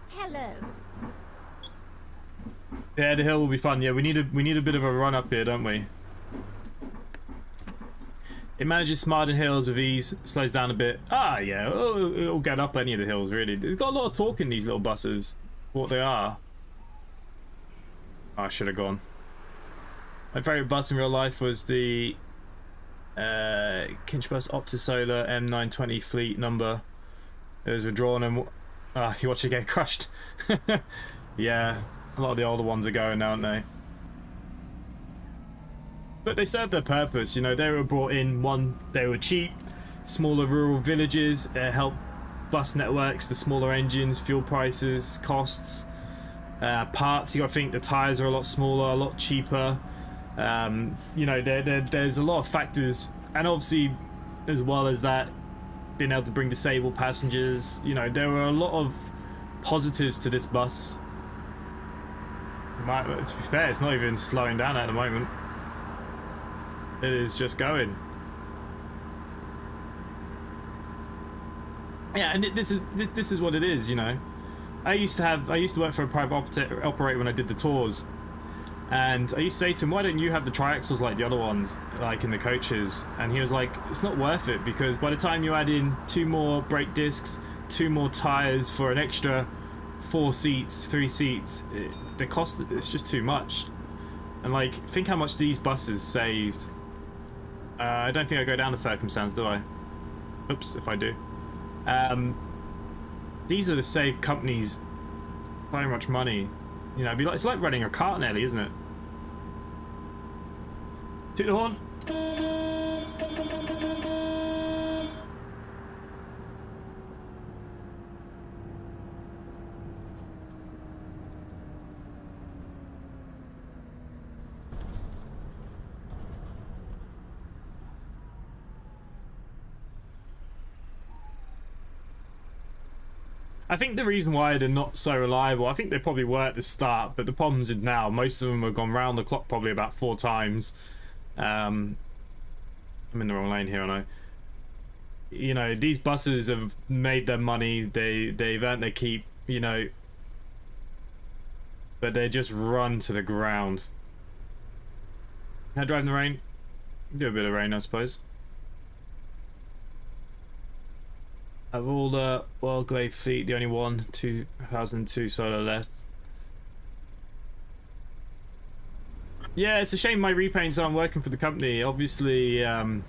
Hello. Yeah, the hill will be fun. Yeah, we need a bit of a run up here, don't we? It manages smart in hills with ease, slows down a bit. Ah, yeah, it'll get up any of the hills, really. It's got a lot of torque in these little buses, for what they are. Oh, I should have gone. My favourite bus in real life was the Kinchbus Optisolar M920 fleet number. It was withdrawn and... you watch it get crushed. Yeah, a lot of the older ones are going now, aren't they? But they served their purpose, you know. They were brought in, one, they were cheap, smaller rural villages, help bus networks, the smaller engines, fuel prices, costs, parts. You got to think the tires are a lot smaller, a lot cheaper. You know, there's a lot of factors, and obviously, as well as that, being able to bring disabled passengers. You know, there were a lot of positives to this bus. To be fair, it's not even slowing down at the moment. It is just going. Yeah, and this is what it is, you know. I used to work for a private operator when I did the tours, and I used to say to him, why don't you have the triaxles like the other ones, like in the coaches? And he was like, it's not worth it, because by the time you add in 2 more brake discs, 2 more tires for an extra 4 seats, 3 seats, the cost, it's just too much. And like, think how much these buses saved. I don't think I go down to Circumstance, do I? Oops, if I do. These are the save companies so much money. You know, it's like running a cart nearly, isn't it? Toot the horn. I think the reason why they're not so reliable, I think they probably were at the start, but the problems is now, most of them have gone round the clock probably about 4 times. I'm in the wrong lane here, aren't I? You know, these buses have made their money, they've earned their keep, you know, but they just run to the ground. Can I drive in the rain? Do a bit of rain, I suppose. Of all the World Glade fleet, the only one 2002 Solar left. Yeah, it's a shame my repaints aren't working for the company. Obviously, it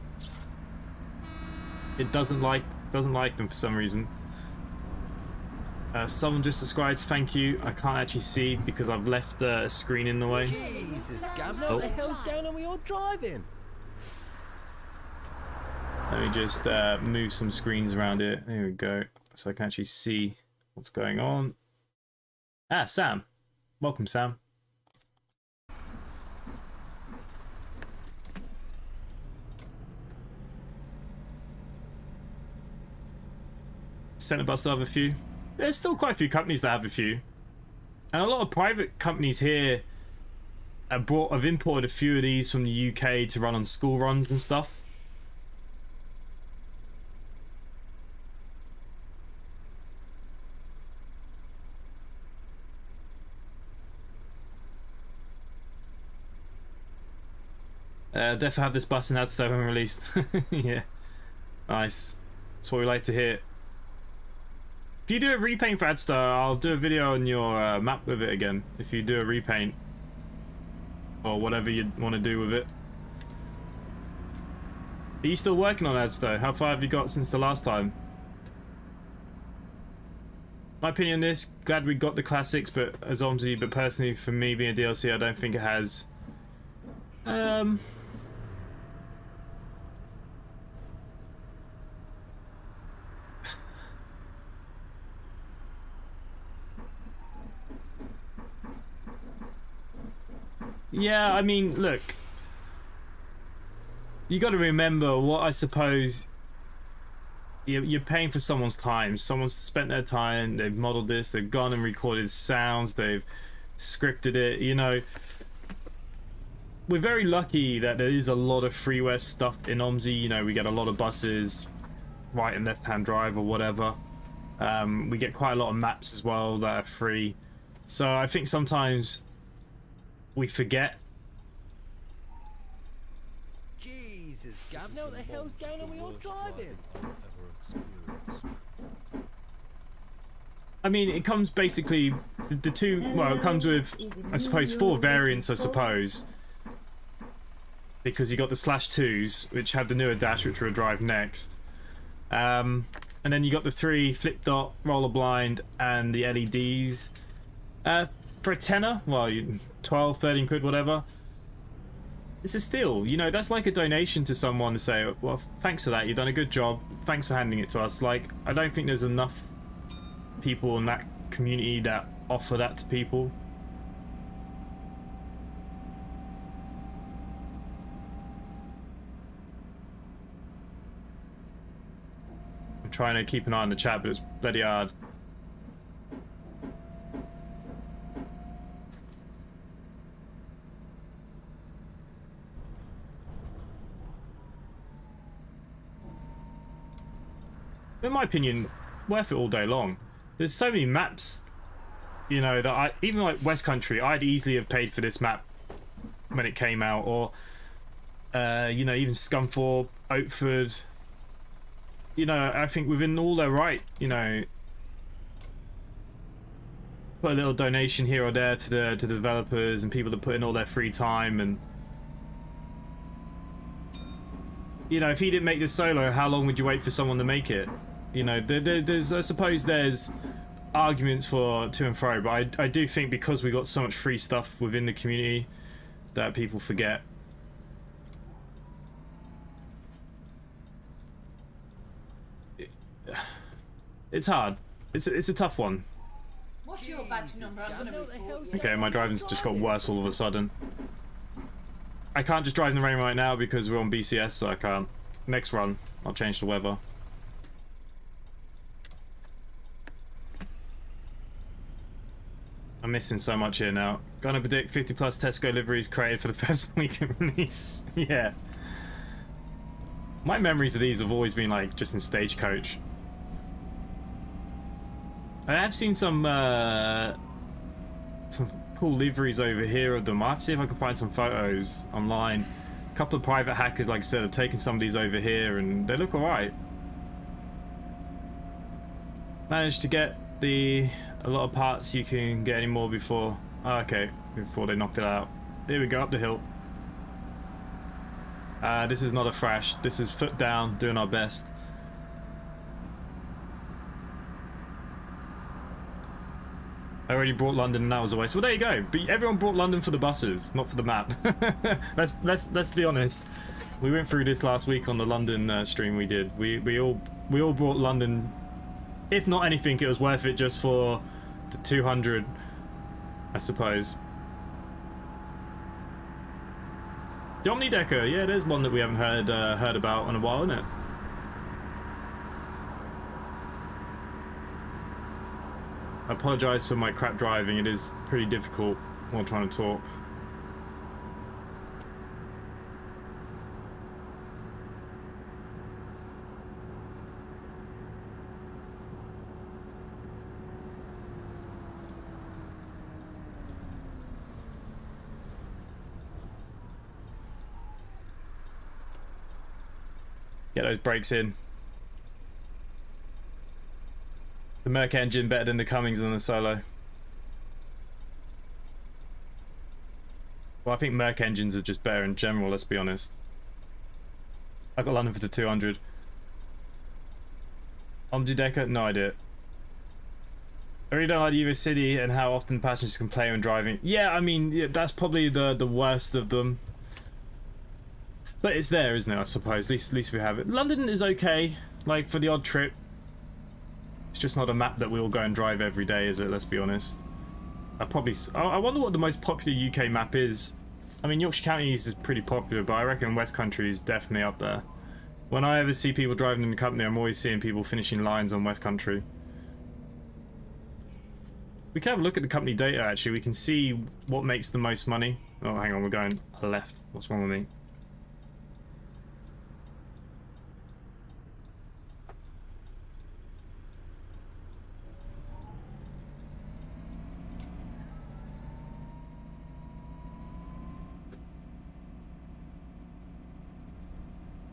doesn't like them for some reason. Someone just subscribed. Thank you. I can't actually see because I've left a screen in the way. Jesus, Gavin, what the hell's going on with your driving? Let me just move some screens around it. There we go. So I can actually see what's going on. Ah, Sam. Welcome, Sam. Centre still have a few. There's still quite a few companies that have a few. And a lot of private companies here have imported a few of these from the UK to run on school runs and stuff. Definitely have this bus in Adstow when released. Yeah, nice. That's what we like to hear. If you do a repaint for Adstow, I'll do a video on your map with it again. If you do a repaint or whatever you want to do with it. Are you still working on Adstow? How far have you got since the last time? My opinion on this, glad we got the classics, but as OMSI, but personally for me being a DLC, I don't think it has. Yeah, I mean, look, you got to remember what I suppose you're paying for someone's time. Someone's spent their time, they've modeled this, they've gone and recorded sounds, they've scripted it, you know. We're very lucky that there is a lot of freeware stuff in OMSI. You know, we get a lot of buses, right and left hand drive or whatever. We get quite a lot of maps as well that are free. So I think sometimes we forget. Jesus, Governor, what the hell's going on with your driving? I mean, it comes basically the two. Well, it comes with, I suppose, 4 variants. I suppose, because you got the /2s, which have the newer dash, which will drive next, and then you got the 3 flip dot, roller blind, and the LEDs. For a tenner, well, 12, 13 quid, whatever. It's a steal, you know. That's like a donation to someone to say, well, thanks for that, you've done a good job, thanks for handing it to us. Like, I don't think there's enough people in that community that offer that to people. I'm trying to keep an eye on the chat, but it's bloody hard. In my opinion, worth it all day long. There's so many maps, you know, that I, even like West Country, I'd easily have paid for this map when it came out, or you know, even Scunthorpe, Oatford. You know, I think within all their right, you know, put a little donation here or there to the developers and people that put in all their free time. And you know, if he didn't make this solo, how long would you wait for someone to make it? You know, there's, I suppose there's arguments for to and fro, but I do think because we got so much free stuff within the community that people forget. It's hard. It's a tough one. What's your badge number? I'm gonna report you. Okay, my driving's just got worse all of a sudden. I can't just drive in the rain right now because we're on BCS, so I can't. Next run, I'll change the weather. I'm missing so much here now. Gonna predict 50 plus Tesco liveries created for the first week of release. Yeah. My memories of these have always been like just in Stagecoach. I have seen some cool liveries over here of them. I'll have to see if I can find some photos online. A couple of private hackers, like I said, have taken some of these over here and they look alright. Managed to get a lot of parts you can get anymore before. Oh, okay, before they knocked it out. Here we go, up the hill. This is not a thrash. This is foot down, doing our best. I already brought London and that was a waste. Well, there you go. But everyone brought London for the buses, not for the map. let's be honest. We went through this last week on the London stream we did. We all brought London. If not anything, it was worth it just for the 200, I suppose. The OmniDecker, yeah, there's one that we haven't heard about in a while, isn't it? I apologise for my crap driving. It is pretty difficult while trying to talk. Get those brakes in. The Merc engine better than the Cummings and the Solo. Well, I think Merc engines are just better in general, let's be honest. I got London for the 200. OmniDecker? No idea. I really don't like the City and how often passengers complain when driving. Yeah, I mean, yeah, that's probably the worst of them. But it's there, isn't it, I suppose? At least we have it. London is okay, like, for the odd trip. It's just not a map that we'll go and drive every day, is it? Let's be honest. I wonder what the most popular UK map is. I mean, Yorkshire Counties is pretty popular, but I reckon West Country is definitely up there. When I ever see people driving in the company, I'm always seeing people finishing lines on West Country. We can have a look at the company data, actually. We can see what makes the most money. Oh, hang on, we're going left. What's wrong with me?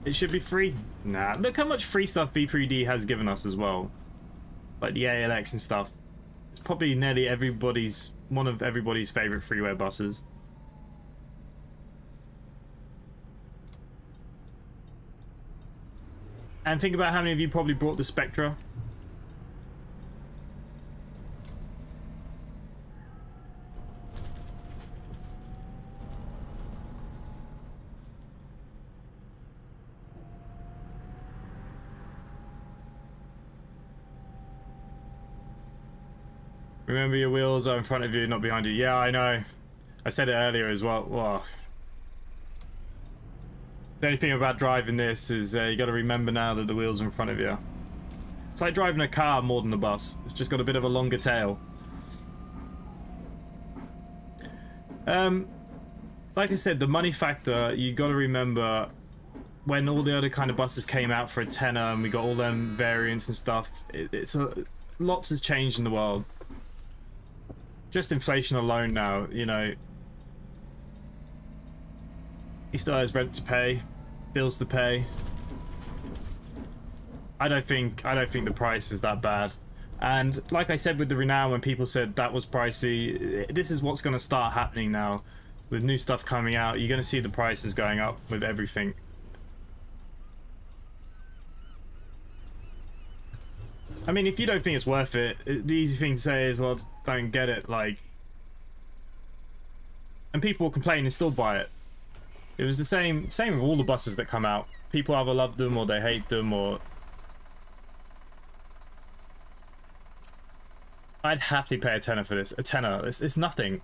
It should be free. Nah, look how much free stuff V3d has given us as well. Like the ALX and stuff. It's probably nearly one of everybody's favourite freeware buses. And think about how many of you probably brought the Spectra. Remember, your wheels are in front of you, not behind you. Yeah, I know. I said it earlier as well. Whoa. The only thing about driving this is you got to remember now that the wheels are in front of you. It's like driving a car more than a bus. It's just got a bit of a longer tail. Like I said, the money factor, you got to remember when all the other kind of buses came out for a tenner and we got all them variants and stuff. Lots has changed in the world. Just inflation alone now, you know. He still has rent to pay, bills to pay. I don't think the price is that bad. And like I said with the Renown, when people said that was pricey, this is what's going to start happening now. With new stuff coming out, you're going to see the prices going up with everything. I mean, if you don't think it's worth it, the easy thing to say is, well, don't get it, like... And people will complain and still buy it. It was the same with all the buses that come out. People either love them or they hate them, or... I'd happily pay a tenner for this. A tenner. It's nothing.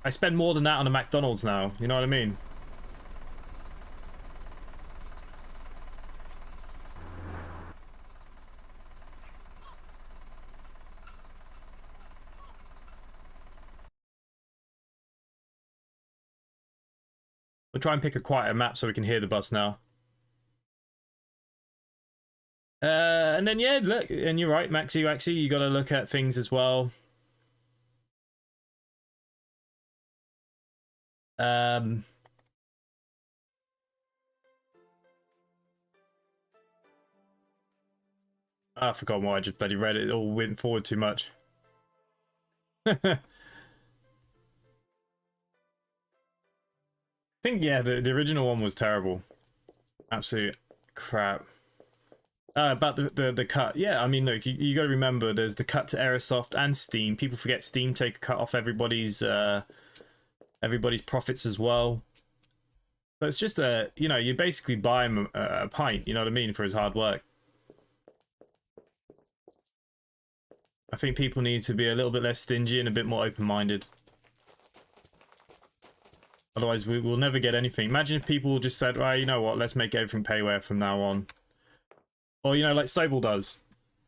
I spend more than that on a McDonald's now, you know what I mean? We'll try and pick a quieter map so we can hear the bus now. And then, yeah, look, and you're right, Maxi Waxy, you got to look at things as well. I forgot why I just bloody read it. It all went forward too much. I think, yeah, the original one was terrible. Absolute crap. About the cut. Yeah, I mean, look, you got to remember there's the cut to Aerosoft and Steam. People forget Steam take a cut off everybody's profits as well. So it's just you know, you basically buy him a pint, you know what I mean, for his hard work. I think people need to be a little bit less stingy and a bit more open-minded. Otherwise, we will never get anything. Imagine if people just said, well, you know what, let's make everything payware from now on. Or, you know, like Sobel does.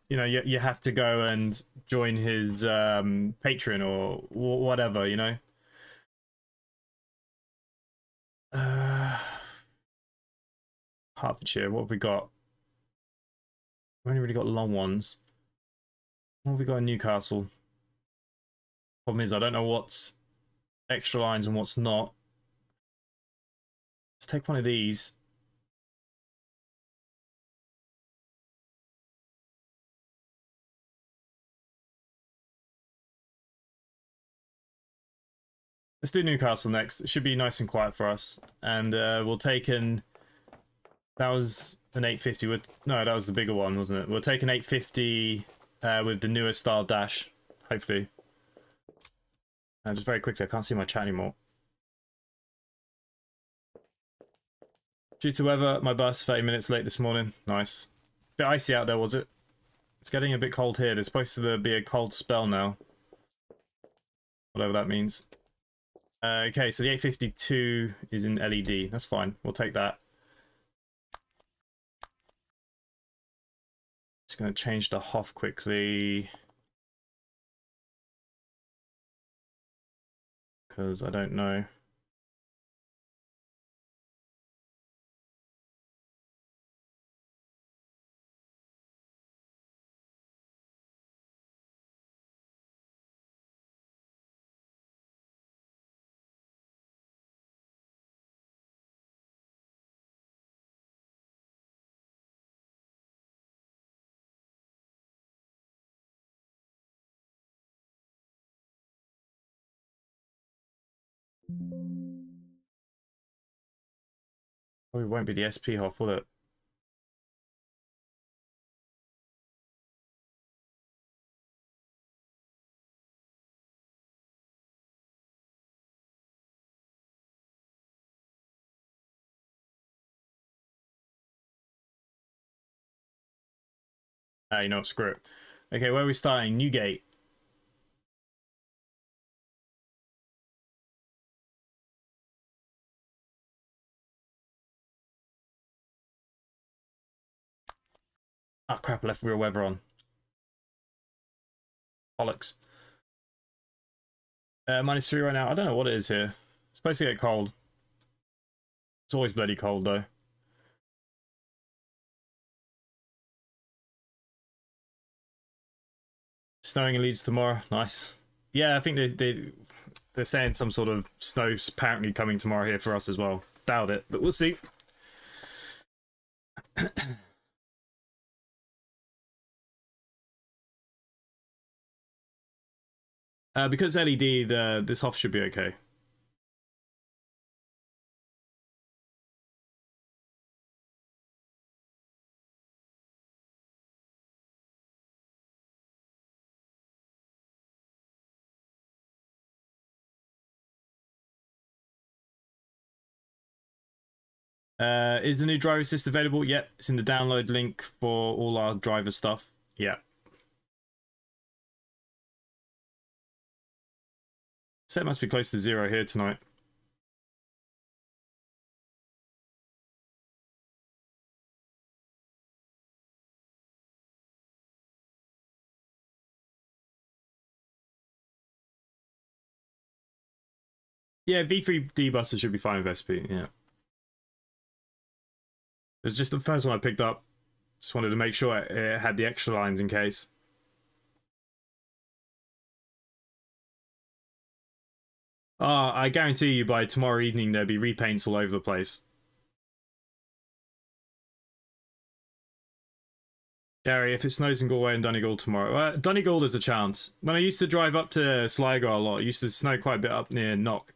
You know, you have to go and join his Patreon or whatever, you know. Hertfordshire, what have we got? We've only really got long ones. What have we got in Newcastle? Problem is, I don't know what's extra lines and what's not. Let's take one of these. Let's do Newcastle next. It should be nice and quiet for us. And we'll take an... That was an 850 with... No, that was the bigger one, wasn't it? We'll take an 850 with the newer style dash, hopefully. And just very quickly, I can't see my chat anymore. Due to weather, my bus 30 minutes late this morning. Nice. Bit icy out there, was it? It's getting a bit cold here. There's supposed to be a cold spell now. Whatever that means. Okay, so the 852 is in LED. That's fine. We'll take that. Just going to change the HOF quickly. Because I don't know. Oh, it won't be the SP HOF, will it? Ah, you know what, screw it. Okay, where are we starting? Newgate. Oh crap, I left real weather on. Bollocks. -3 right now. I don't know what it is here. It's supposed to get cold. It's always bloody cold though. Snowing in Leeds tomorrow. Nice. Yeah, I think they're saying some sort of snow's apparently coming tomorrow here for us as well. Doubt it, but we'll see. Because LED, this HOF should be okay. Is the new driver assist available? Yep, it's in the download link for all our driver stuff. Yeah. Set must be close to 0 here tonight. Yeah, V3d buses should be fine with SP, yeah. It's just the first one I picked up. Just wanted to make sure it had the extra lines in case. I guarantee you by tomorrow evening there'll be repaints all over the place. Gary, if it snows in Galway and Donegal tomorrow... Donegal there's a chance. When I used to drive up to Sligo a lot, it used to snow quite a bit up near Knock.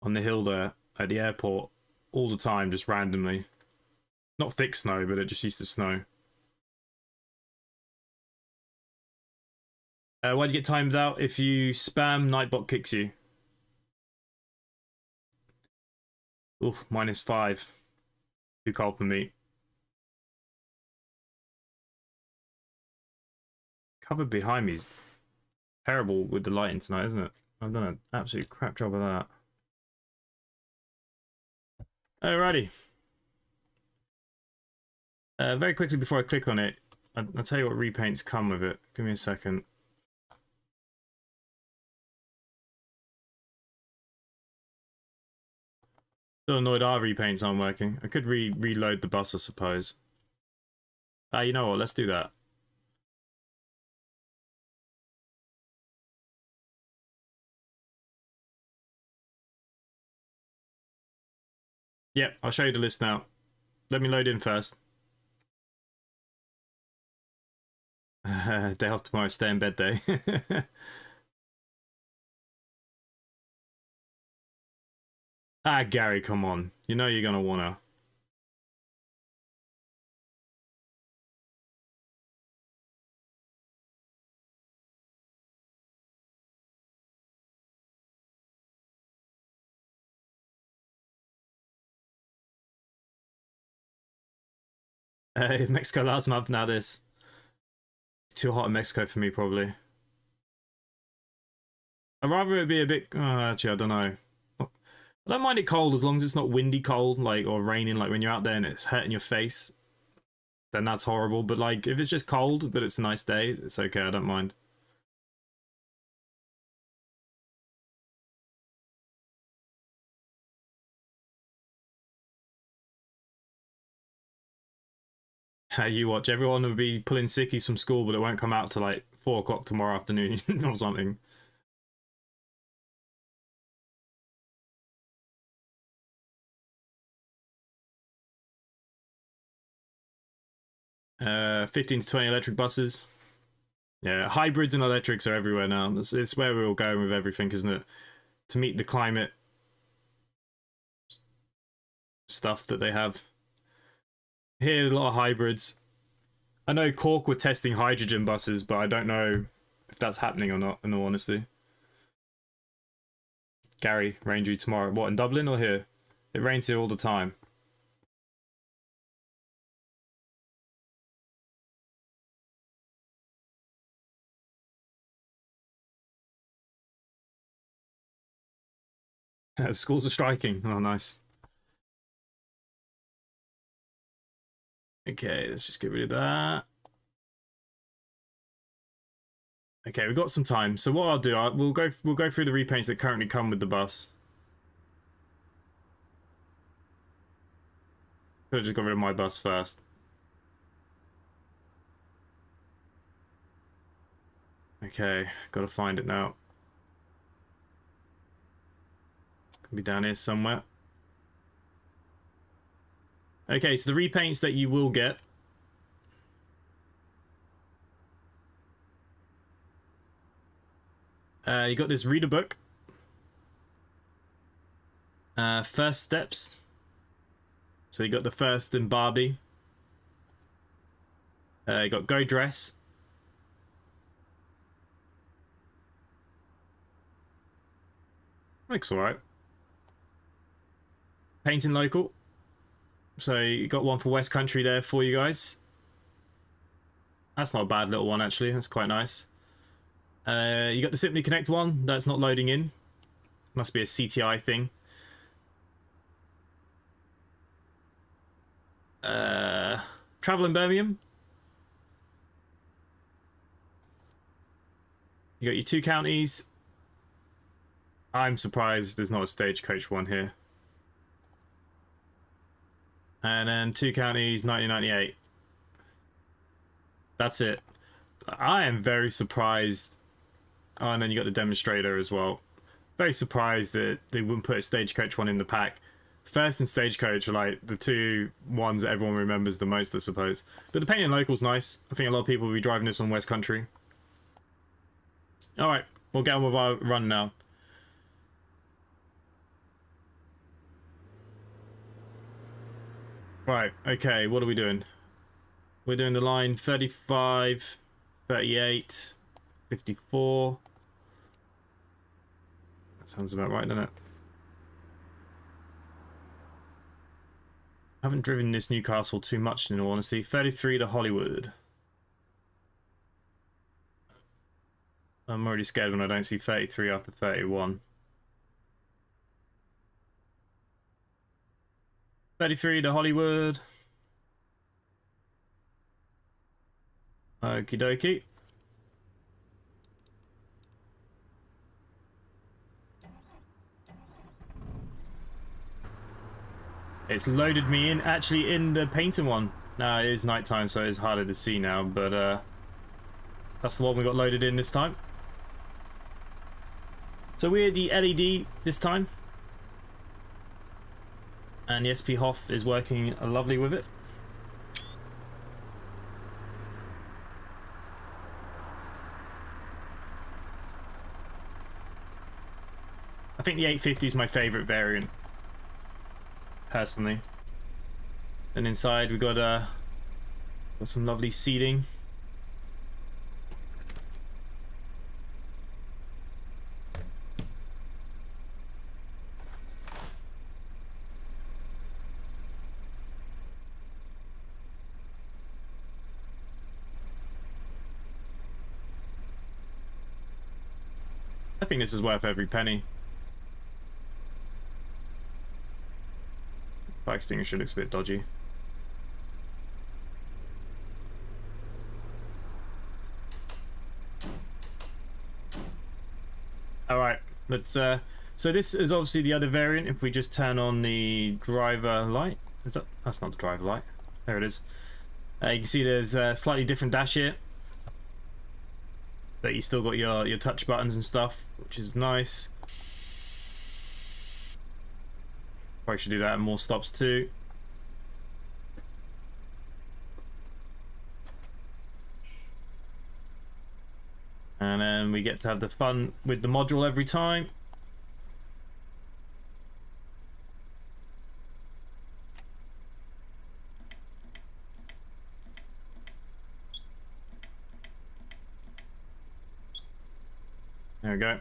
On the hill there, at the airport. All the time, just randomly. Not thick snow, but it just used to snow. Why'd you get timed out? If you spam, Nightbot kicks you. Oof, -5. Too cold for me. Cover behind me is terrible with the lighting tonight, isn't it? I've done an absolute crap job of that. Alrighty. Very quickly before I click on it, I'll tell you what repaints come with it. Give me a second. Still annoyed our repaints aren't working. I could reload the bus, I suppose. You know what? Let's do that. Yep, I'll show you the list now. Let me load in first. Day off tomorrow, stay in bed day. Gary, come on. You know you're gonna wanna. Mexico last month, now this. Too hot in Mexico for me, probably. I'd rather it be a bit... actually, I don't know. I don't mind it cold as long as it's not windy cold, like, or raining, like when you're out there and it's hurting your face. Then that's horrible. But, like, if it's just cold, but it's a nice day, it's okay, I don't mind. You watch, everyone will be pulling sickies from school, but it won't come out till like 4 o'clock tomorrow afternoon or something. Uh, 15 to 20 electric buses. Yeah, hybrids and electrics are everywhere now. It's where we're all going with everything, isn't it? To meet the climate stuff that they have. Here, a lot of hybrids. I know Cork were testing hydrogen buses, but I don't know if that's happening or not, in all honesty. Gary, rain due tomorrow. What, in Dublin or here? It rains here all the time. Schools are striking. Oh, nice. Okay, let's just get rid of that. Okay, we've got some time. So what I'll do, we'll go through the repaints that currently come with the bus. Could have just got rid of my bus first. Okay, gotta find it now. Could be down here somewhere. Okay, so the repaints that you will get. You got this reader book. First steps. So you got the first in Barbie. You got Go Dress. Looks alright. Painting local. So you got one for West Country there for you guys. That's not a bad little one, actually. That's quite nice. You got the Simply Connect one. That's not loading in. Must be a CTI thing. Travel in Birmingham. You got your 2 counties. I'm surprised there's not a Stagecoach one here. And then 2 counties, 1998. That's it. I am very surprised. Oh, and then you got the demonstrator as well. Very surprised that they wouldn't put a Stagecoach one in the pack. First and Stagecoach are like the 2 ones that everyone remembers the most, I suppose. But the painting local's nice. I think a lot of people will be driving this on West Country. Alright, we'll get on with our run now. Right, okay, what are we doing? We're doing the line 35, 38, 54. That sounds about right, doesn't it? I haven't driven this Newcastle too much, in all honesty. 33 to Hollywood. I'm already scared when I don't see 33 after 31. 33 to Hollywood. Okie dokie. It's loaded me in, actually in the painting one. Now it is nighttime, so it's harder to see now, but that's the one we got loaded in this time. So we're the LED this time. And the SP Hoff is working lovely with it. I think the 850 is my favourite variant, personally. And inside we got some lovely seating. I think this is worth every penny. Fire extinguisher looks a bit dodgy. Alright, let's so this is obviously the other variant. If we just turn on the driver light, that's not the driver light, there it is. You can see there's a slightly different dash here, but you still got your touch buttons and stuff, which is nice. Probably should do that in more stops too. And then we get to have the fun with the module every time. There we go.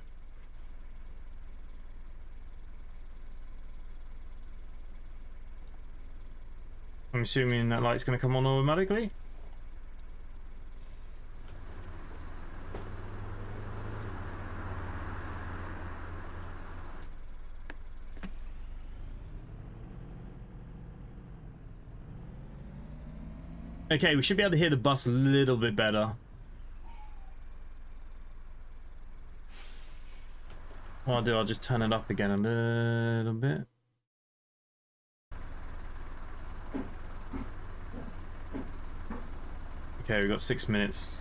I'm assuming that light's going to come on automatically. Okay, we should be able to hear the bus a little bit better. What I'll do, I'll just turn it up again a little bit. Okay, we've got 6 minutes.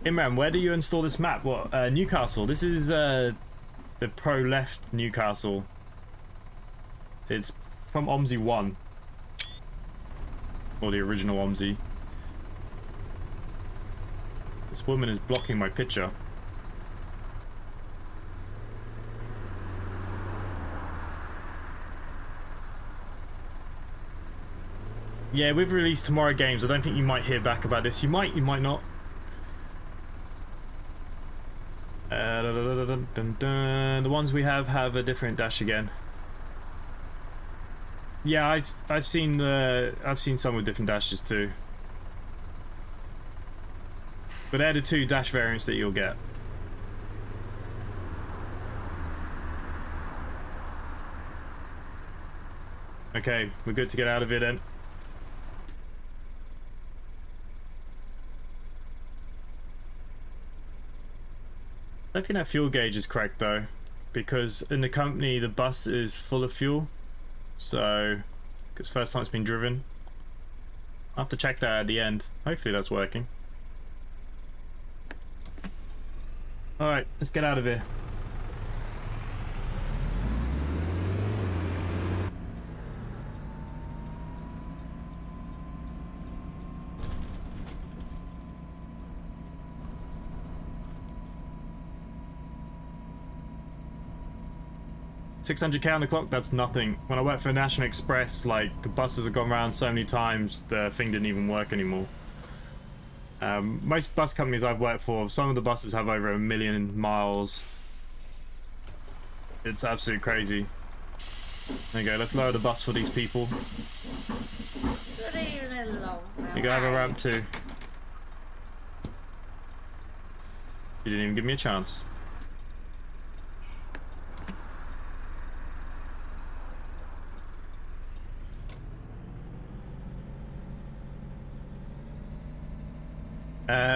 Imran, where do you install this map? What, Newcastle? This is the Pro Left Newcastle. It's from OMSI1. Or the original OMSI. This woman is blocking my picture. Yeah, with release tomorrow games, I don't think you might hear back about this. You might not. The ones we have a different dash again. Yeah, I've seen some with different dashes too. But they're the two dash variants that you'll get. Okay, we're good to get out of here then. I don't think that fuel gauge is correct though, because in the company the bus is full of fuel, so because first time it's been driven. I'll have to check that at the end. Hopefully that's working. Alright, let's get out of here. $600k on the clock, that's nothing. When I worked for National Express, like, the buses have gone around so many times, the thing didn't even work anymore. Most bus companies I've worked for, some of the buses have over 1 million miles. It's absolutely crazy. There you go, let's lower the bus for these people. You go have a ramp too. You didn't even give me a chance.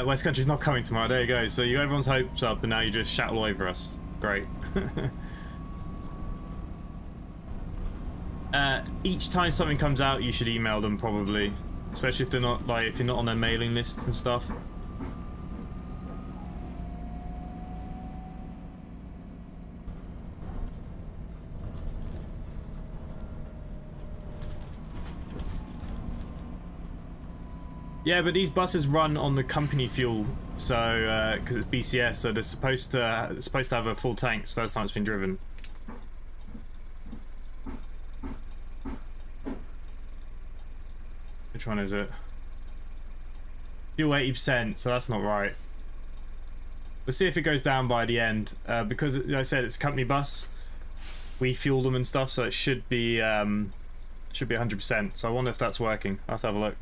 West Country's not coming tomorrow. There you go. So you got everyone's hopes up, and now you just shat all over us. Great. Each time something comes out, you should email them probably, especially if they're not if you're not on their mailing lists and stuff. Yeah, but these buses run on the company fuel, so because it's BCS, so they're supposed to have a full tank. It's the first time it's been driven. Which one is it? Fuel 80%, so that's not right. We'll see if it goes down by the end, because like I said, it's a company bus. We fuel them and stuff, so it should be 100%. So I wonder if that's working. I'll have to have a look.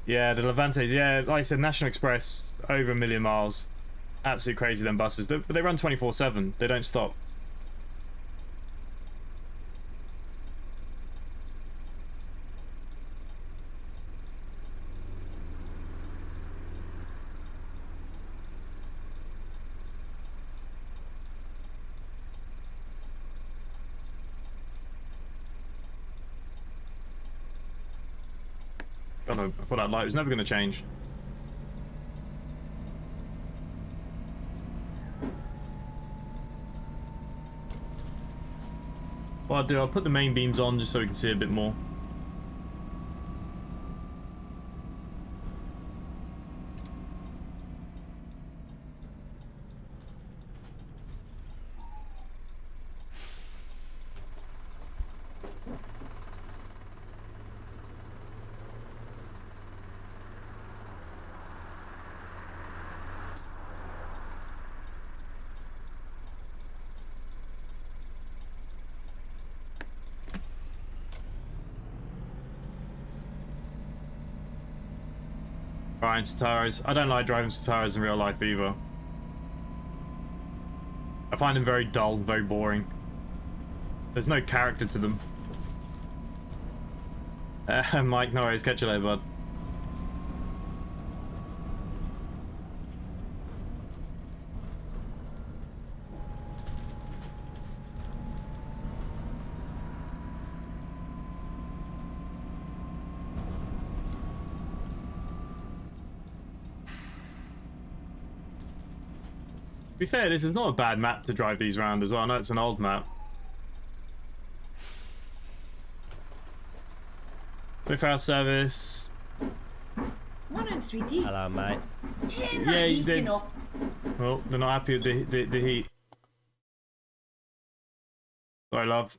Yeah, the Levantes, yeah, like I said, National Express, over 1 million miles. Absolutely crazy, them buses. But they run 24/7. They don't stop. God, no, I thought that light was never going to change. What I'll do, I'll put the main beams on just so we can see a bit more. Ryan Sataras. I don't like driving Sataras in real life either. I find them very dull, very boring. There's no character to them. Mike, no worries. Catch you later, bud. To be fair, this is not a bad map to drive these around as well. I know it's an old map. 24-hour service. Morning, sweetie. Hello, mate. Yeah, they... Well, they're not happy with the heat. Sorry, love.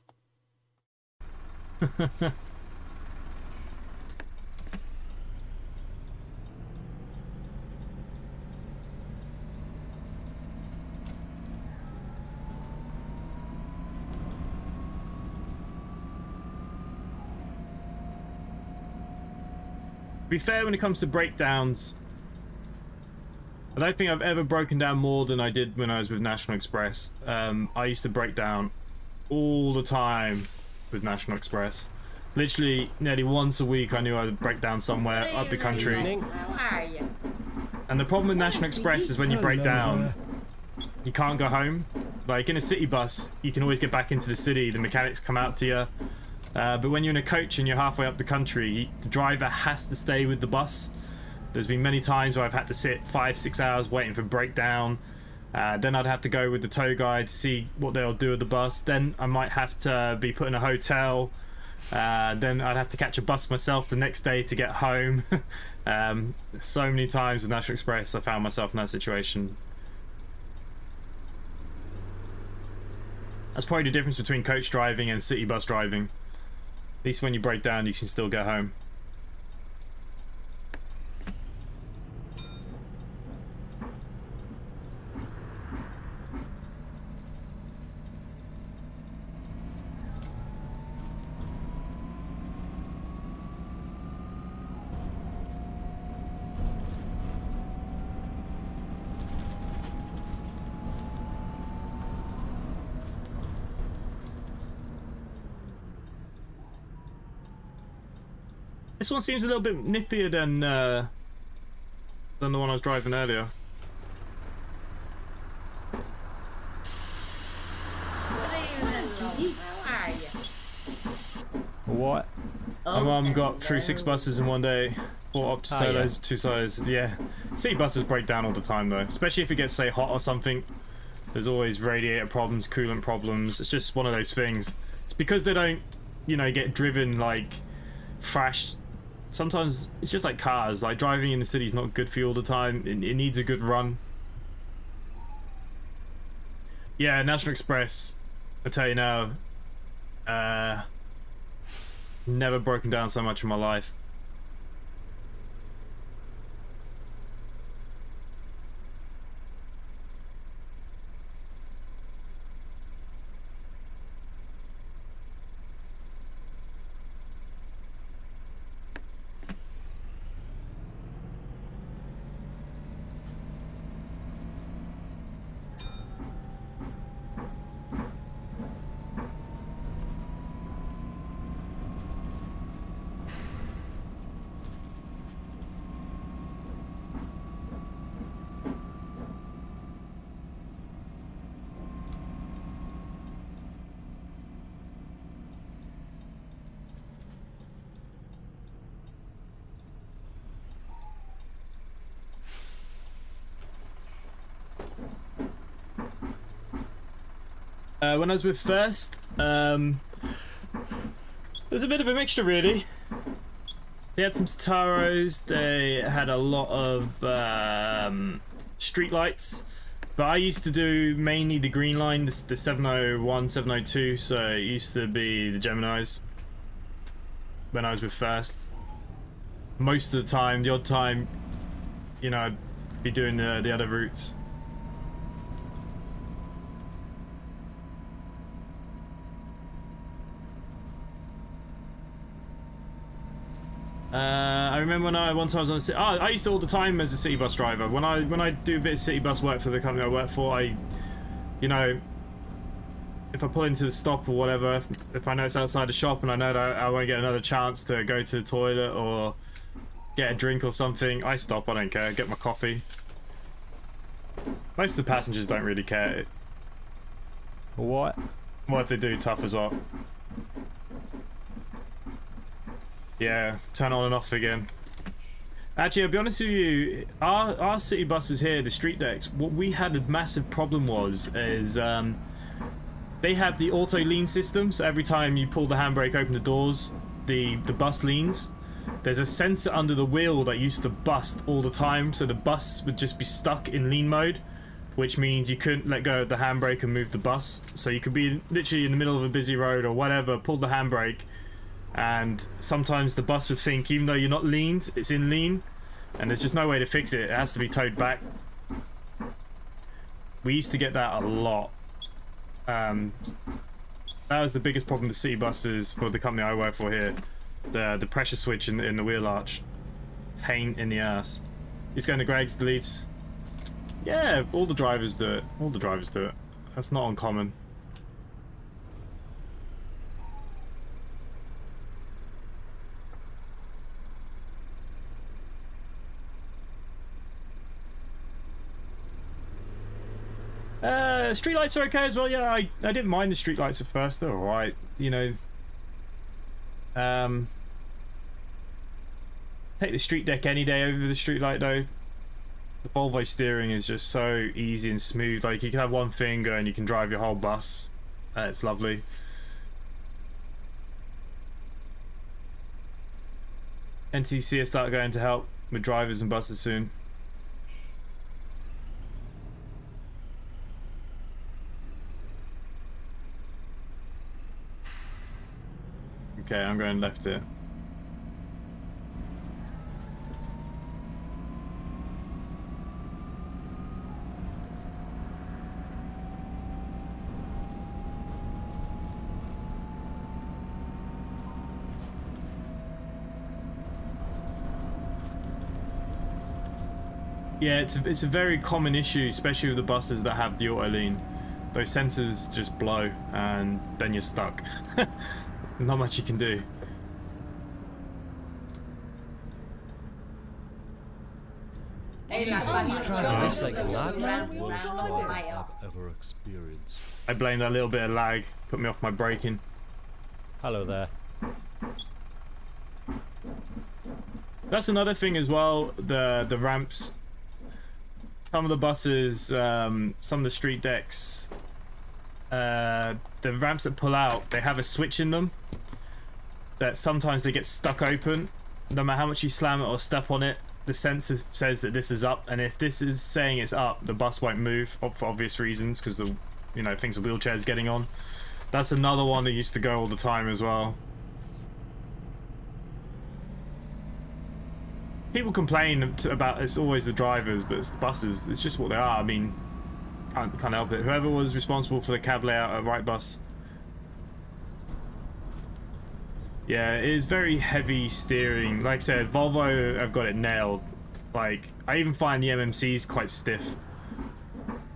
To be fair, when it comes to breakdowns, I don't think I've ever broken down more than I did when I was with National Express. I used to break down all the time with National Express. Literally, nearly once a week I knew I'd break down somewhere up the country. How are you? And the problem with National Express is when you break down, you can't go home. Like in a city bus, you can always get back into the city, the mechanics come out to you. But when you're in a coach and you're halfway up the country, the driver has to stay with the bus. There's been many times where I've had to sit 5-6 hours waiting for breakdown. Then I'd have to go with the tow guide to see what they'll do with the bus. Then I might have to be put in a hotel. Then I'd have to catch a bus myself the next day to get home. So many times with National Express I found myself in that situation. That's probably the difference between coach driving and city bus driving. At least when you break down, you can still get home. This one seems a little bit nippier than the one I was driving earlier. How are you? What? My mum got through 6 buses in one day. 4 up to solos, yeah. 2 solos. Yeah, city buses break down all the time though, especially if it gets, say, hot or something. There's always radiator problems, coolant problems. It's just one of those things. It's because they don't, you know, get driven like thrashed. Sometimes it's just like cars. Like driving in the city is not good for you all the time. It needs a good run. Yeah, National Express. I tell you now, never broken down so much in my life. When I was with First, there's a bit of a mixture, really. They had some Sataros, they had a lot of street lights, but I used to do mainly the green line, the 701, 702, so it used to be the Geminis when I was with First. Most of the time, the odd time, you know, I'd be doing the other routes. I remember when one time I was on the city. I used to all the time as a city bus driver. When I do a bit of city bus work for the company I work for, you know, if I pull into the stop or whatever, if I know it's outside the shop and I know that I won't get another chance to go to the toilet or get a drink or something, I stop. I don't care. Get my coffee. Most of the passengers don't really care. What? What if they do tough as well? Yeah, turn on and off again. Actually, I'll be honest with you, our city buses here, the street decks, what we had a massive problem is they have the auto lean system, so every time you pull the handbrake, open the doors, the bus leans. There's a sensor under the wheel that used to bust all the time, so the bus would just be stuck in lean mode, which means you couldn't let go of the handbrake and move the bus. So you could be literally in the middle of a busy road or whatever, pull the handbrake, and sometimes the bus would think, even though you're not leaned, it's in lean, and there's just no way to fix it. It has to be towed back. We used to get that a lot. That was the biggest problem with city buses for the company I work for here. The pressure switch in the wheel arch. Pain in the ass. He's going to Greg's, deletes. Yeah, all the drivers do it. All the drivers do it. That's not uncommon. Streetlights are okay as well. Yeah, I didn't mind the streetlights at first. They're alright, you know. Take the street deck any day over the streetlight though. The Volvo steering is just so easy and smooth. Like, you can have one finger and you can drive your whole bus. It's lovely. NTC will start going to help with drivers and buses soon. Okay, I'm going left here. Yeah, it's a very common issue, especially with the buses that have the auto lean. Those sensors just blow, and then you're stuck. Not much you can do. Hey, last one you Driving this like a go lad. round, Worst round, driver my I've ever experienced. I blame that little bit of lag, put me off my braking. Hello there. That's another thing as well, the ramps. Some of the buses, some of the street decks, the ramps that pull out, they have a switch in them that sometimes they get stuck open. No matter how much you slam it or step on it, the sensor says that this is up, and if this is saying it's up, the bus won't move for obvious reasons, because the, you know, things the wheelchair's getting on. That's another one that used to go all the time as well. People complain about it's always the drivers, but it's the buses. It's just what they are. I mean, can't help it. Whoever was responsible for the cab layout at Right Bus. Yeah, it is very heavy steering. Like I said, Volvo have got it nailed. Like, I even find the MMCs quite stiff.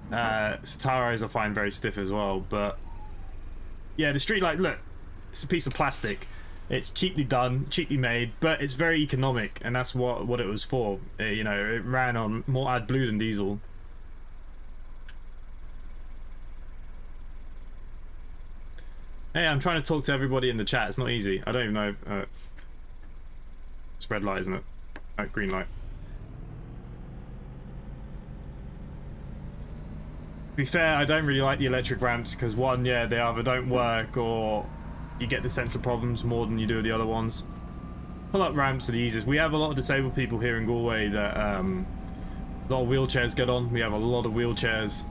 Sataros I find very stiff as well. But yeah, the street light, look, it's a piece of plastic. It's cheaply done, cheaply made, but it's very economic, and that's what it was for. You know, it ran on more AdBlue than diesel. Hey, I'm trying to talk to everybody in the chat. It's not easy. I don't even know. It's red light, isn't it? Green light. be fair, I don't really like the electric ramps because one, yeah, they either don't work or you get the sensor problems more than you do the other ones. Pull-up ramps are the easiest. We have a lot of disabled people here in Galway that a lot of wheelchairs get on. We have a lot of wheelchairs.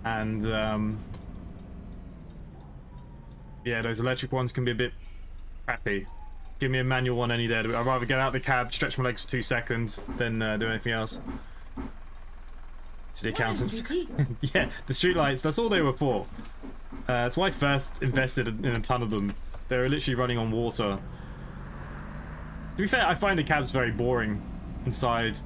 And yeah, those electric ones can be a bit crappy. Give me a manual one any day. I'd rather get out of the cab, stretch my legs for 2 seconds than do anything else. To the accountants. Yeah, the streetlights, that's all they were for. That's why I first invested in a ton of them. They were literally running on water. To be fair, I find the cabs very boring inside.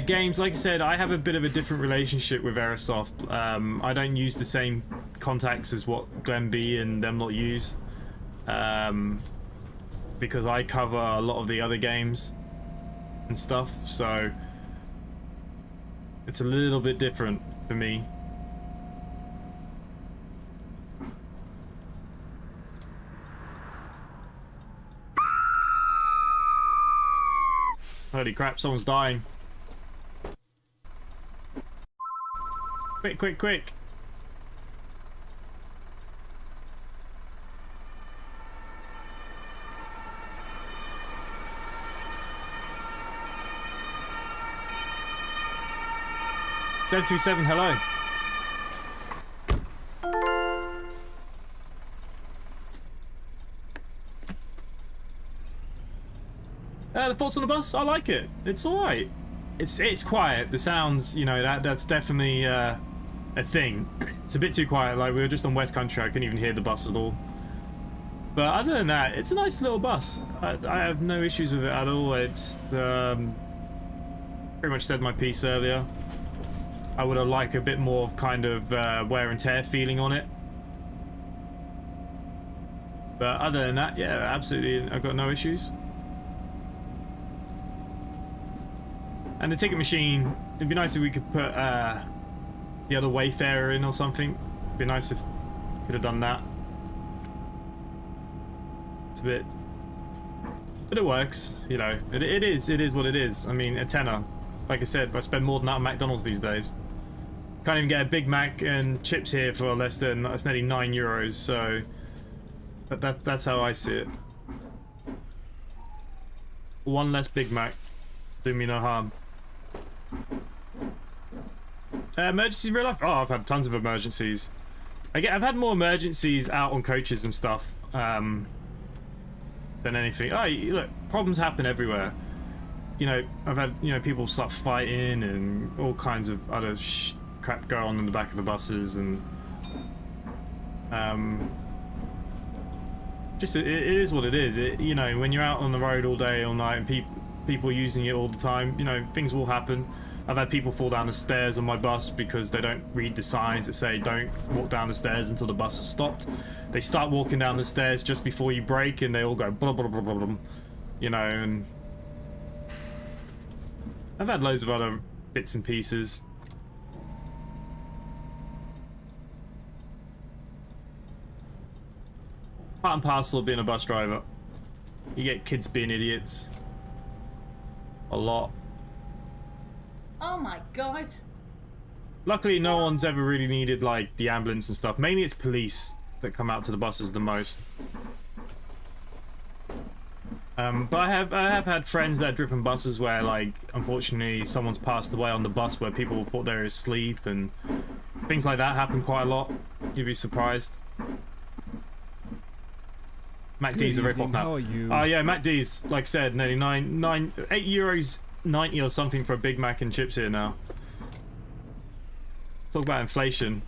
Games, like I said, I have a bit of a different relationship with Aerosoft. I don't use the same contacts as what Glenn B and them lot use. Because I cover a lot of the other games and stuff, so it's a little bit different for me. Holy crap, someone's dying. Quick, quick, quick. Z37, hello. The thoughts on the bus? I like it. It's alright. It's quiet. The sounds, you know, that's definitely a thing. It's a bit too quiet. Like, we were just on West Country, I couldn't even hear the bus at all. But other than that, it's a nice little bus. I have no issues with it at all. It's pretty much said my piece earlier. I would have liked a bit more kind of wear and tear feeling on it. But other than that, yeah, absolutely, I've got no issues. And the ticket machine, it'd be nice if we could put the other Wayfarer in or something. It'd be nice if we could have done that. It's a bit... But it works, you know. It is what it is. I mean, a tenner. Like I said, I spend more than that on McDonald's these days. Can't even get a Big Mac and chips here for less than, that's nearly €9, so... But that's how I see it. One less Big Mac. Do me no harm. Emergencies in real life? Oh, I've had tons of emergencies. I've had more emergencies out on coaches and stuff than anything. Oh, look, problems happen everywhere. You know, I've had, you know, people start fighting and all kinds of other crap go on in the back of the buses, and just it is what it is. You know, when you're out on the road all day, all night, and people using it all the time, you know, things will happen. I've had people fall down the stairs on my bus because they don't read the signs that say don't walk down the stairs until the bus has stopped. They start walking down the stairs just before you brake, and they all go blah blah blah blah blah, you know. And I've had loads of other bits and pieces. Part and parcel of being a bus driver. You get kids being idiots. A lot. Oh my god. Luckily, no one's ever really needed, like, the ambulance and stuff. Mainly it's police that come out to the buses the most. But I have had friends that have driven buses where, like, unfortunately someone's passed away on the bus where people thought they were asleep, and things like that happen quite a lot. You'd be surprised. Mac D's a rip-off now. How are you? Oh yeah, Mac D's, like I said, nearly €8.90 or something for a Big Mac and chips here now. Talk about inflation.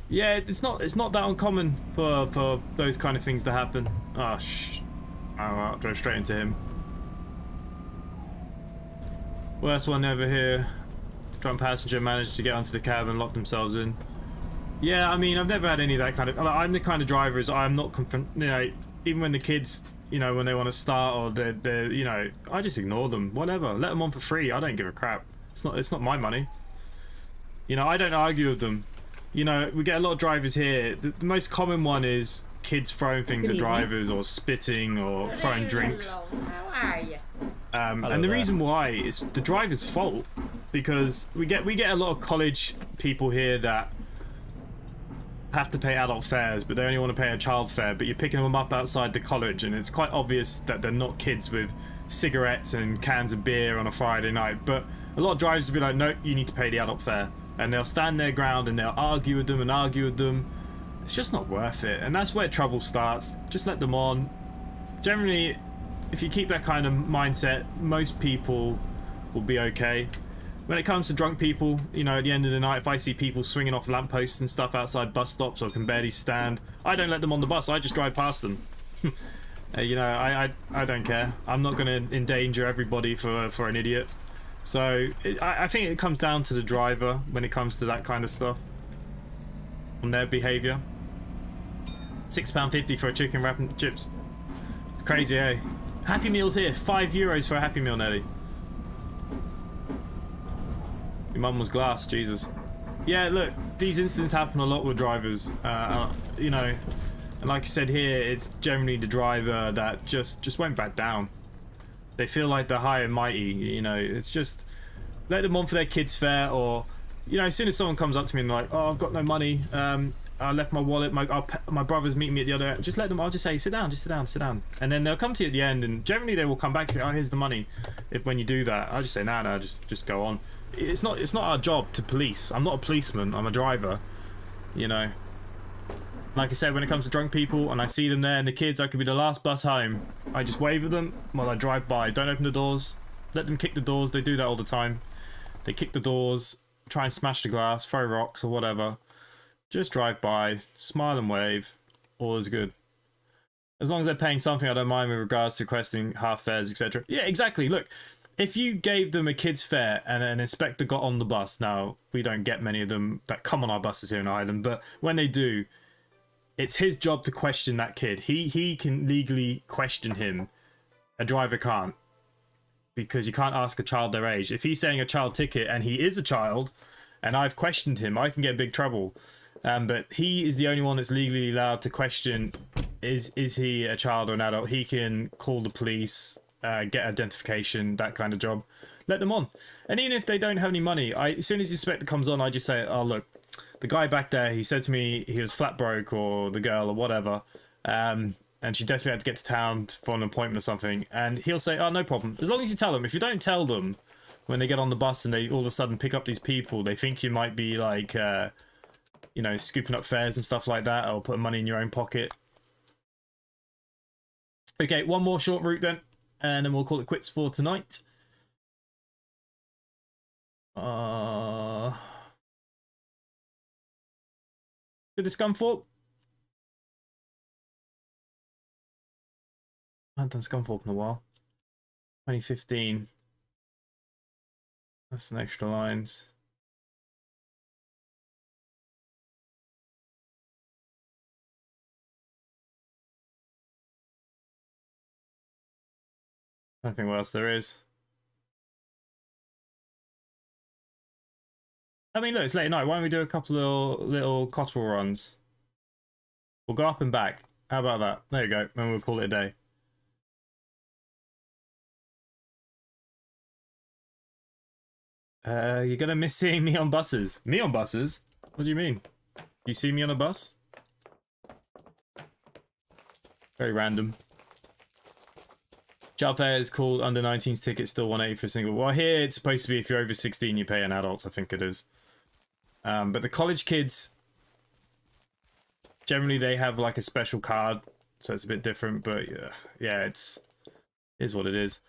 Yeah, it's not that uncommon for those kind of things to happen. Oh I'll go straight into him. Worst one over here. Drunk passenger managed to get onto the cab and lock themselves in. Yeah, I mean, I've never had any of that kind of... I'm the kind of driver, I'm not... You know, even when the kids you know, when they want to start, or they're you know, I just ignore them. Whatever, let them on for free. I don't give a crap. It's not my money. You know, I don't argue with them. You know, we get a lot of drivers here. The most common one is kids throwing things at drivers, or spitting, or throwing drinks. How are you? And the reason why is the driver's fault, because we get a lot of college people here that have to pay adult fares, but they only want to pay a child fare. But you're picking them up outside the college, and it's quite obvious that they're not kids with cigarettes and cans of beer on a Friday night. But a lot of drivers will be like, no, you need to pay the adult fare, and they'll stand their ground and they'll argue with them and argue with them. It's just not worth it, and that's where trouble starts. Just let them on. Generally, if you keep that kind of mindset, most people will be okay. When it comes to drunk people, you know, at the end of the night, if I see people swinging off lampposts and stuff outside bus stops or can barely stand, I don't let them on the bus. I just drive past them. You know, I don't care. I'm not going to endanger everybody for an idiot. So I think it comes down to the driver when it comes to that kind of stuff, on their behaviour. £6.50 for a chicken wrap and chips. It's crazy, eh? Happy Meal's here. €5 for a Happy Meal, Nelly. Your mum was glass, Jesus. Yeah, look, these incidents happen a lot with drivers. You know, and like I said here, it's generally the driver that just won't back down. They feel like they're high and mighty, you know. It's just, let them on for their kids' fare, or, you know, as soon as someone comes up to me and like, oh, I've got no money, I left my wallet, my brother's meeting me at the other end, just let them, I'll just say, sit down, just sit down, sit down. And then they'll come to you at the end, and generally they will come back to, oh, here's the money. When you do that, I just say, no, just go on. It's not our job to police. I'm not a policeman, I'm a driver, you know. Like I said, when it comes to drunk people and I see them there and the kids, I could be the last bus home. I just wave at them while I drive by. Don't open the doors. Let them kick the doors. They do that all the time. They kick the doors, try and smash the glass, throw rocks or whatever. Just drive by, smile and wave. All is good. As long as they're paying something, I don't mind with regards to requesting half fares, etc. Yeah, exactly. Look, if you gave them a kid's fare and an inspector got on the bus, now, we don't get many of them that come on our buses here in Ireland, but when they do, it's his job to question that kid. He can legally question him. A driver can't. Because you can't ask a child their age. If he's saying a child ticket and he is a child, and I've questioned him, I can get in big trouble. But he is the only one that's legally allowed to question, is he a child or an adult? He can call the police, get identification, that kind of job. Let them on. And even if they don't have any money, as soon as the inspector comes on, I just say, oh, look, the guy back there, he said to me he was flat broke, or the girl or whatever, and she desperately had to get to town for an appointment or something, and he'll say, oh, no problem. As long as you tell them. If you don't tell them when they get on the bus and they all of a sudden pick up these people, they think you might be like, you know, scooping up fares and stuff like that, or putting money in your own pocket. Okay, one more short route then, and then we'll call it quits for tonight. To the Scunthorpe. I haven't done Scunthorpe in a while. 2015. That's some extra lines. I don't think what else there is. I mean, look, it's late at night. Why don't we do a couple of little Cotterell runs? We'll go up and back. How about that? There you go. And we'll call it a day. You're gonna miss seeing me on buses. Me on buses? What do you mean? You see me on a bus? Very random. Child fare is called under 19's ticket, still 180 for a single. Well, here it's supposed to be if you're over 16, you pay an adult, I think it is. But the college kids, generally they have like a special card, so it's a bit different, but yeah, it is what it is.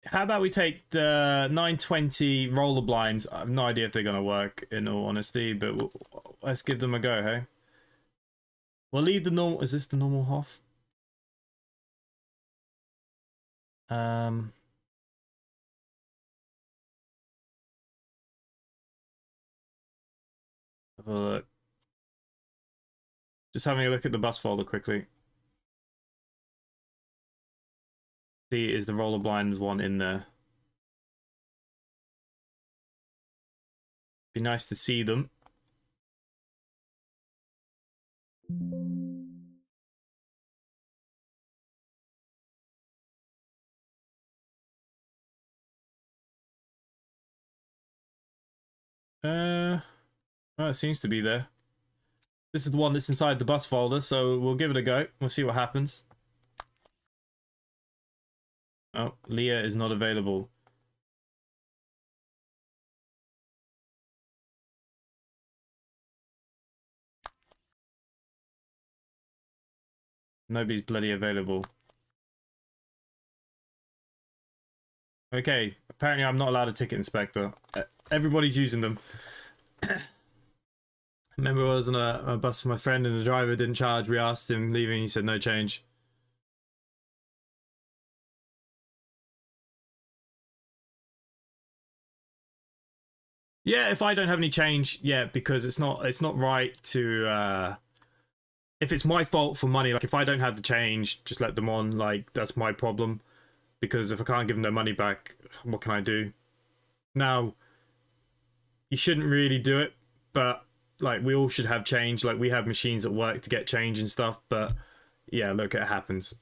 How about we take the 920 roller blinds? I have no idea if they're going to work, in all honesty, but let's give them a go, hey? We'll leave the normal... Is this the normal Hoff? Have a look. Just having a look at the bus folder quickly. See, is the roller blind one in there? Be nice to see them. Well, it seems to be there. This is the one that's inside the bus folder, so we'll give it a go. We'll see what happens. Oh, Leah is not available. Nobody's bloody available. Okay, apparently I'm not allowed a ticket inspector. Everybody's using them. Remember I was on a bus with my friend and the driver didn't charge. We asked him leaving, he said no change. Yeah, if I don't have any change, yeah, because it's not right to if it's my fault for money, like if I don't have the change, just let them on, like that's my problem. Because if I can't give them their money back, what can I do? Now, you shouldn't really do it, but like we all should have change. Like we have machines at work to get change and stuff, but yeah, look, it happens.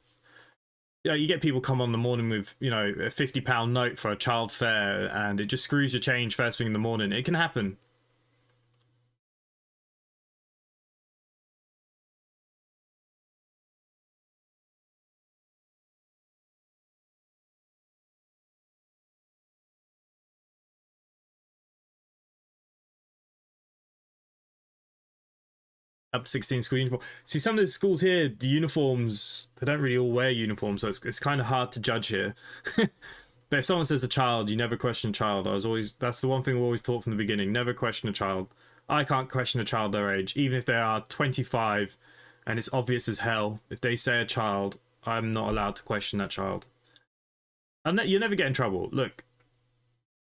Yeah, you get people come on the morning with, you know, a £50 note for a child fare and it just screws your change first thing in the morning. It can happen. Up 16 school uniform. See, some of the schools here, the uniforms, they don't really all wear uniforms, so it's kind of hard to judge here. But if someone says a child, you never question a child. That's the one thing we're always taught from the beginning. Never question a child. I can't question a child their age, even if they are 25 and it's obvious as hell. If they say a child, I'm not allowed to question that child. And you never get in trouble. Look,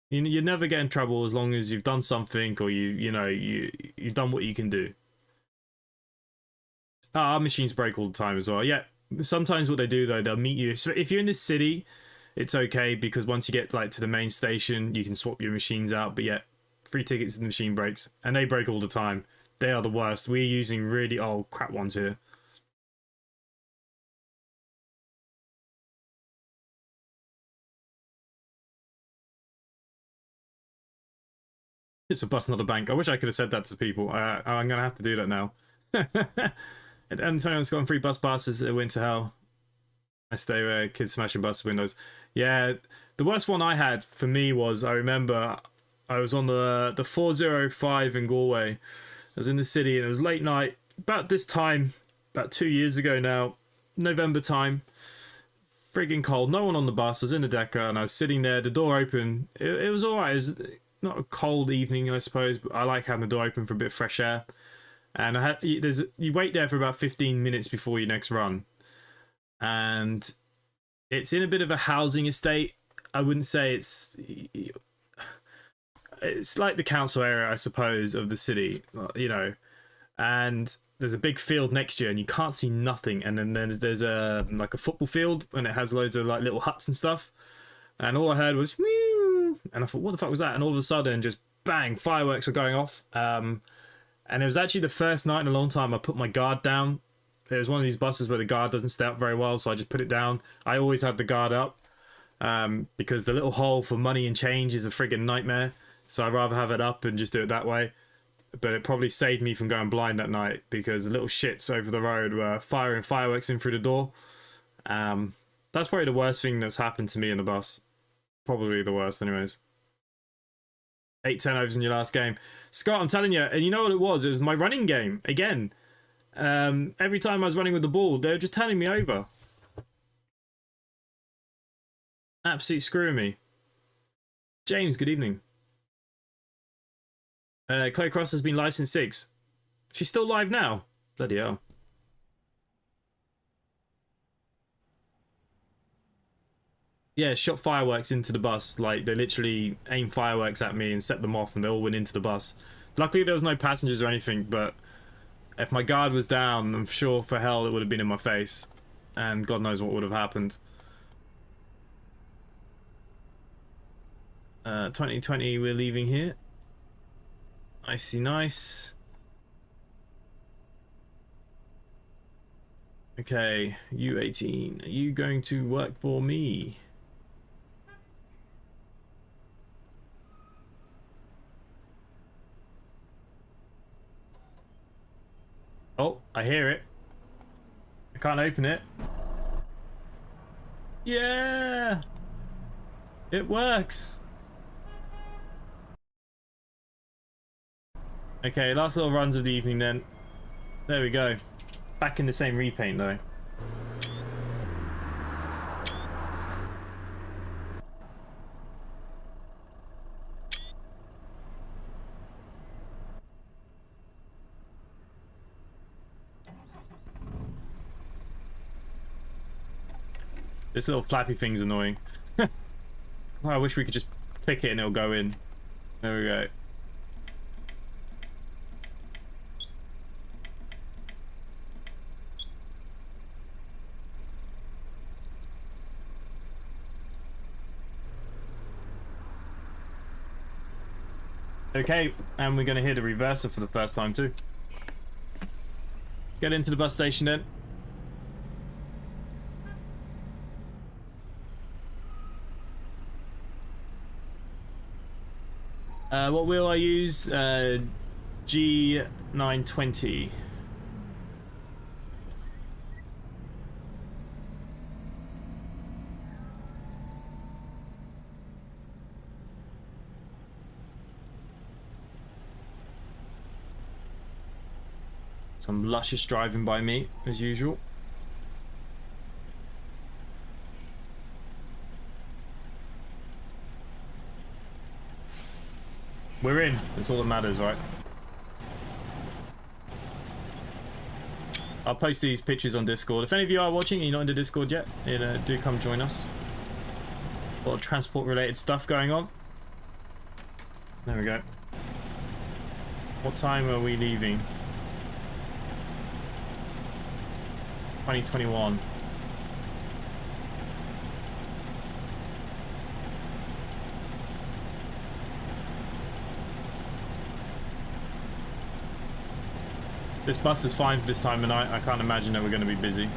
you never get in trouble as long as you've done something or you've done what you can do. Our machines break all the time as well. Yeah, sometimes what they do though, they'll meet you. So if you're in this city, it's okay because once you get like to the main station, you can swap your machines out. But yeah, free tickets and the machine breaks, and they break all the time. They are the worst. We're using really old crap ones here. It's a bus, not a bank. I wish I could have said that to people. I'm gonna have to do that now. And Antonio's got free bus passes at Winter Hell. I stay where kids smashing bus windows. Yeah, the worst one I had for me was, I remember I was on the 405 in Galway. I was in the city and it was late night. About this time, about 2 years ago now, November time. Friggin' cold. No one on the bus. I was in the Decker and I was sitting there. The door open. It was alright. It was not a cold evening, I suppose, but I like having the door open for a bit of fresh air. And you wait there for about 15 minutes before your next run. And it's in a bit of a housing estate. I wouldn't say it's like the council area, I suppose, of the city, you know. And there's a big field next to you and you can't see nothing. And then there's a like a football field and it has loads of like little huts and stuff. And all I heard was meow. And I thought, what the fuck was that? And all of a sudden, just bang, fireworks were going off. And it was actually the first night in a long time I put my guard down. It was one of these buses where the guard doesn't stay up very well, so I just put it down. I always have the guard up because the little hole for money and change is a friggin' nightmare. So I'd rather have it up and just do it that way. But it probably saved me from going blind that night because the little shits over the road were firing fireworks in through the door. That's probably the worst thing that's happened to me in the bus. Probably the worst anyways. 8 turnovers in your last game. Scott, I'm telling you, and you know what it was? It was my running game, again. Every time I was running with the ball, they were just turning me over. Absolute screwing me. James, good evening. Chloe Cross has been live since 6. She's still live now? Bloody hell. Yeah, shot fireworks into the bus. Like, they literally aimed fireworks at me and set them off and they all went into the bus. Luckily, there was no passengers or anything, but if my guard was down, I'm sure for hell it would have been in my face. And God knows what would have happened. 2020 we're leaving here. Nicey nice. Okay, U18, are you going to work for me? Oh, I hear it. I can't open it. Yeah! It works! Okay, last little runs of the evening then. There we go. Back in the same repaint though. This little flappy thing's annoying. Well, I wish we could just click it and it'll go in. There we go. Okay, and we're going to hear the reverser for the first time too. Let's get into the bus station then. What wheel I use? G920. Some luscious driving by me, as usual. We're in. That's all that matters, right? I'll post these pictures on Discord. If any of you are watching and you're not in the Discord yet, do come join us. A lot of transport-related stuff going on. There we go. What time are we leaving? 2021. This bus is fine for this time of night. I can't imagine that we're going to be busy.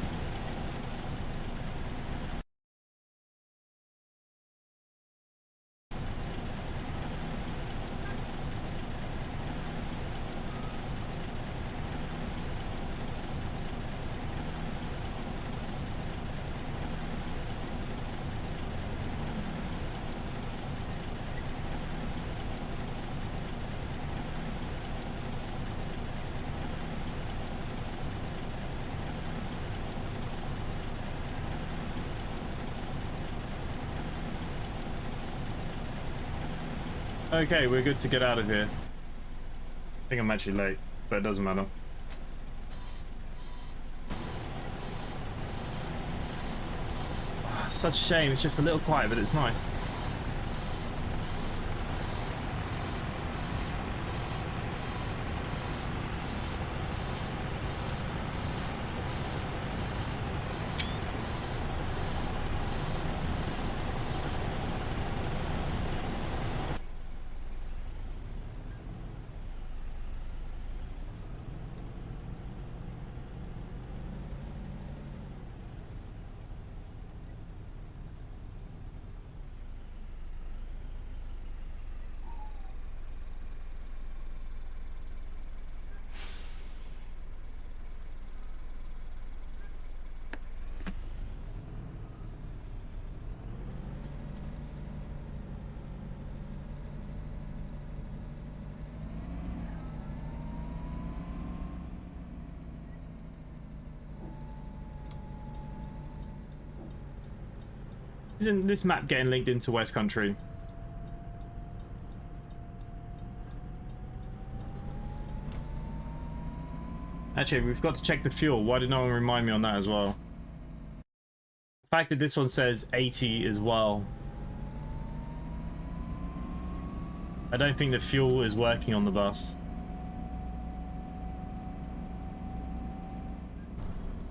Okay, we're good to get out of here. I think I'm actually late, but it doesn't matter. Such a shame, it's just a little quiet, but it's nice. Isn't this map getting linked into West Country? Actually, we've got to check the fuel. Why did no one remind me on that as well? The fact that this one says 80 as well. I don't think the fuel is working on the bus.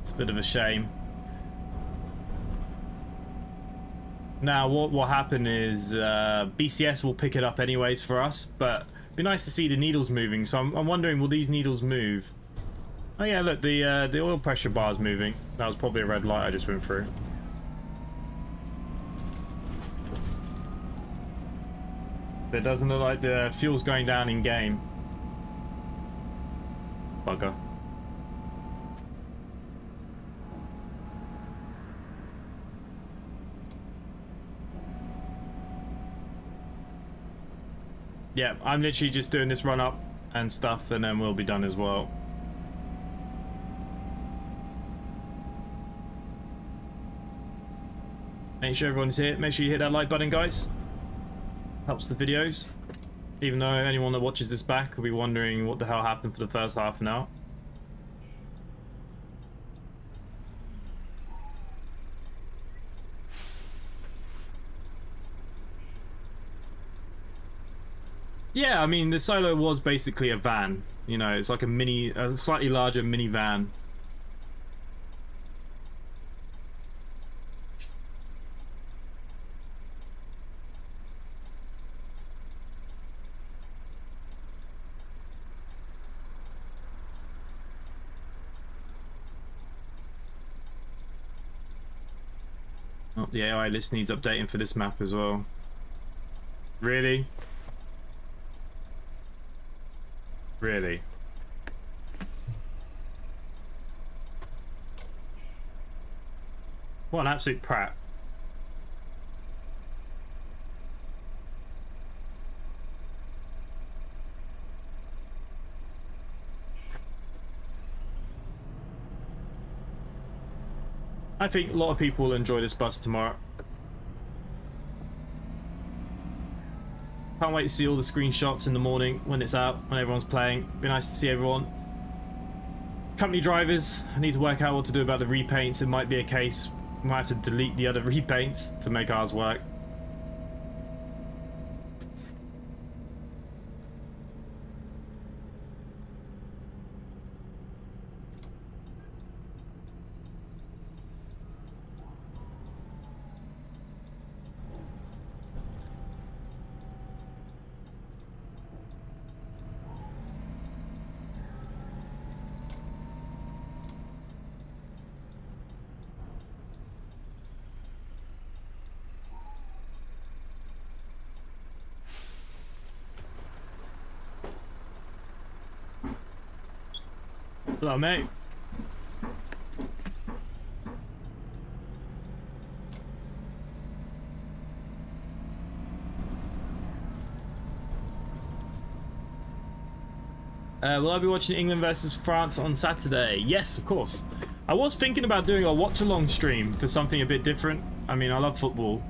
It's a bit of a shame. Now, what will happen is BCS will pick it up anyways for us, but it'd be nice to see the needles moving. So I'm wondering, will these needles move? Oh yeah, look, the oil pressure bar is moving. That was probably a red light I just went through. But it doesn't look like the fuel's going down in game. Bugger. Yeah, I'm literally just doing this run up and stuff, and then we'll be done as well. Make sure everyone's here. Make sure you hit that like button, guys. Helps the videos. Even though anyone that watches this back will be wondering what the hell happened for the first half an hour. Yeah, I mean, the Solo was basically a van. You know, it's like a slightly larger minivan. Oh, the AI list needs updating for this map as well. Really? Really? What an absolute prat. I think a lot of people will enjoy this bus tomorrow. Can't wait to see all the screenshots in the morning when it's out, when everyone's playing. Be nice to see everyone. Company drivers, I need to work out what to do about the repaints. It might be a case, we might have to delete the other repaints to make ours work. Hello, mate. Will I be watching England versus France on Saturday? Yes, of course. I was thinking about doing a watch-along stream for something a bit different. I mean, I love football.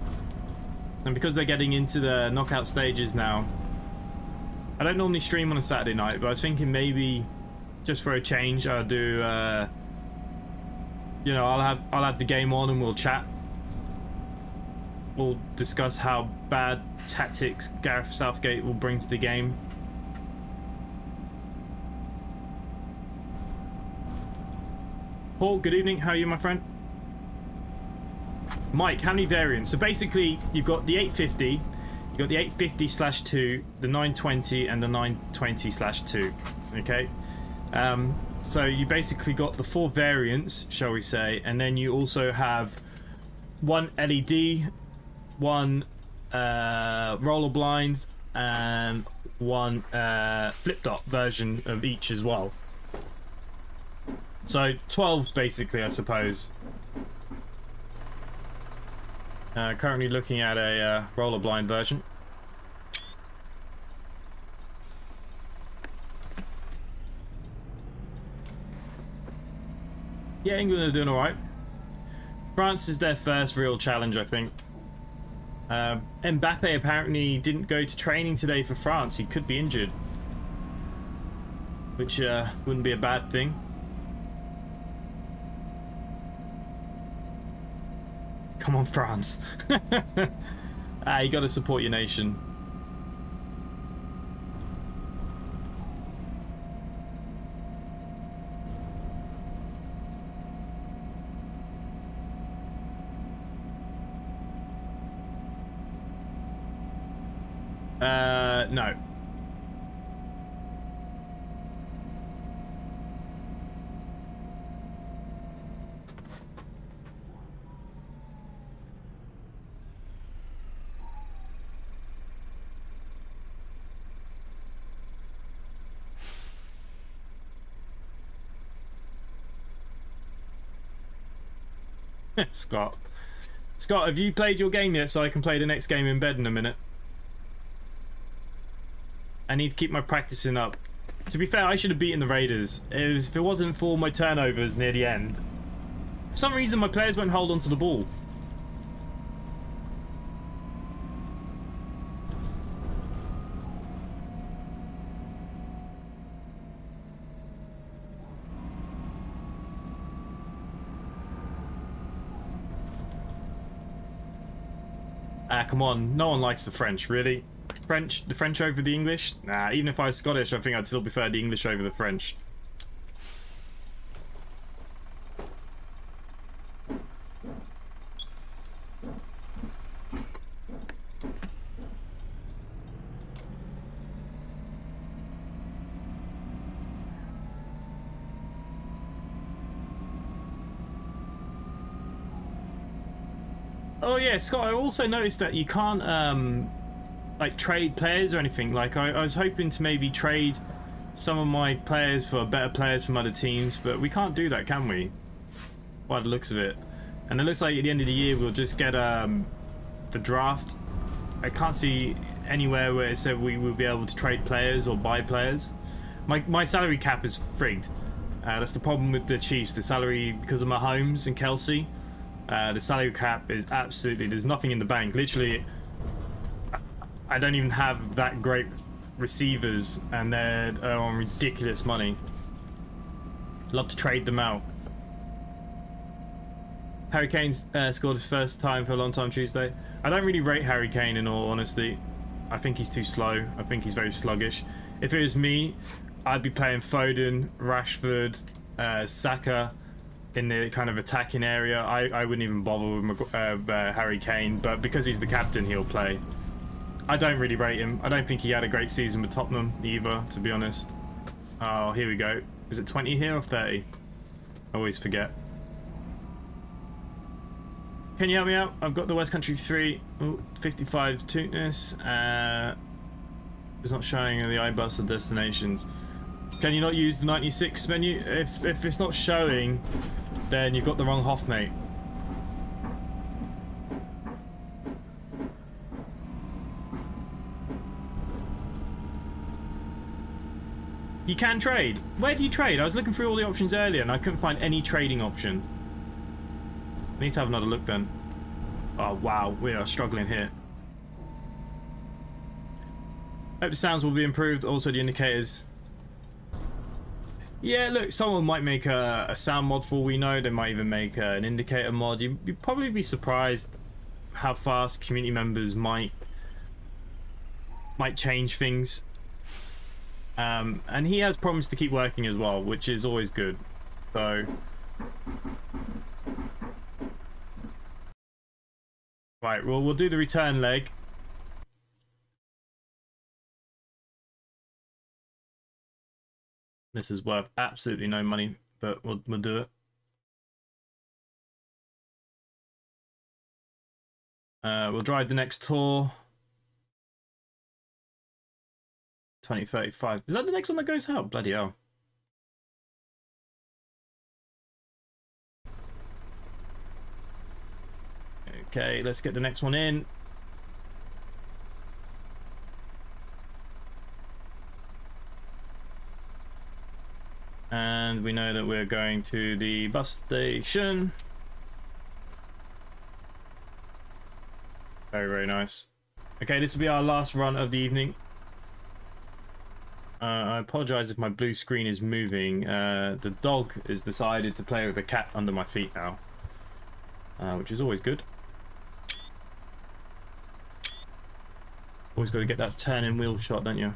And because they're getting into the knockout stages now, I don't normally stream on a Saturday night, but I was thinking maybe just for a change, I'll do, you know, I'll have the game on and we'll chat. We'll discuss how bad tactics Gareth Southgate will bring to the game. Paul, good evening. How are you, my friend? Mike, how many variants? So basically, you've got the 850, you've got the 850/2, the 920, and the 920/2. Okay. So you basically got the 4 variants, shall we say, and then you also have one LED, one roller blind, and one flip-top version of each as well. So 12 basically, I suppose. Currently looking at a roller blind version. Yeah, England are doing alright. France is their first real challenge, I think. Mbappe apparently didn't go to training today for France. He could be injured. Which wouldn't be a bad thing. Come on, France. You gotta support your nation. No. Scott. Scott, have you played your game yet so I can play the next game in bed in a minute? I need to keep my practicing up. To be fair, I should have beaten the Raiders. If it wasn't for my turnovers near the end. For some reason, my players won't hold onto the ball. Ah, come on. No one likes the French, really. The French over the English? Nah, even if I was Scottish, I think I'd still prefer the English over the French. Oh yeah, Scott, I also noticed that you can't like trade players or anything. Like I was hoping to maybe trade some of my players for better players from other teams, but we can't do that, can we? By the looks of it. And it looks like at the end of the year we'll just get the draft. I can't see anywhere where it said we will be able to trade players or buy players. My salary cap is frigged. That's the problem with the Chiefs. The salary, because of Mahomes and Kelsey, the salary cap is absolutely, there's nothing in the bank. Literally, I don't even have that great receivers, and they're on ridiculous money. Love to trade them out. Harry Kane's scored his first time for a long time Tuesday. I don't really rate Harry Kane, in all honesty. I think he's too slow. I think he's very sluggish. If it was me, I'd be playing Foden, Rashford, Saka in the kind of attacking area. I wouldn't even bother with Harry Kane, but because he's the captain, he'll play. I don't really rate him. I don't think he had a great season with Tottenham either, to be honest. Oh, here we go. Is it 20 here or 30? I always forget. Can you help me out? I've got the West Country 3. Ooh, 55 tootness. It's not showing the iBus of destinations. Can you not use the 96 menu? If it's not showing, then you've got the wrong Hoff, mate. You can trade. Where do you trade? I was looking through all the options earlier and I couldn't find any trading option. I need to have another look then. Oh wow, we are struggling here. Hope the sounds will be improved, also the indicators. Yeah, look, someone might make a sound mod for all we know. They might even make an indicator mod. You'd probably be surprised how fast community members might change things. And he has promised to keep working as well, which is always good. So right, well, we'll do the return leg. This is worth absolutely no money, but we'll do it. We'll drive the next tour. 2035. Is that the next one that goes out? Bloody hell. Okay, let's get the next one in. And we know that we're going to the bus station. Very, very nice. Okay, this will be our last run of the evening. I apologize if my blue screen is moving. The dog has decided to play with the cat under my feet now, which is always good. Always got to get that turning wheel shot, don't you?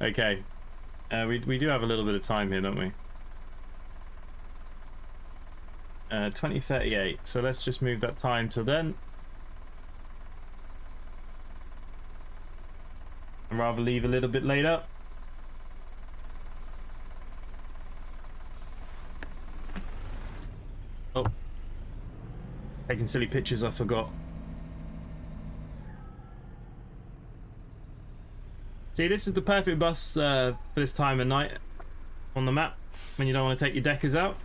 Okay, we do have a little bit of time here, don't we? 2038. So let's just move that time till then. I'd rather leave a little bit later. Oh, taking silly pictures, I forgot. See, this is the perfect bus for this time of night on the map when you don't want to take your deckers out.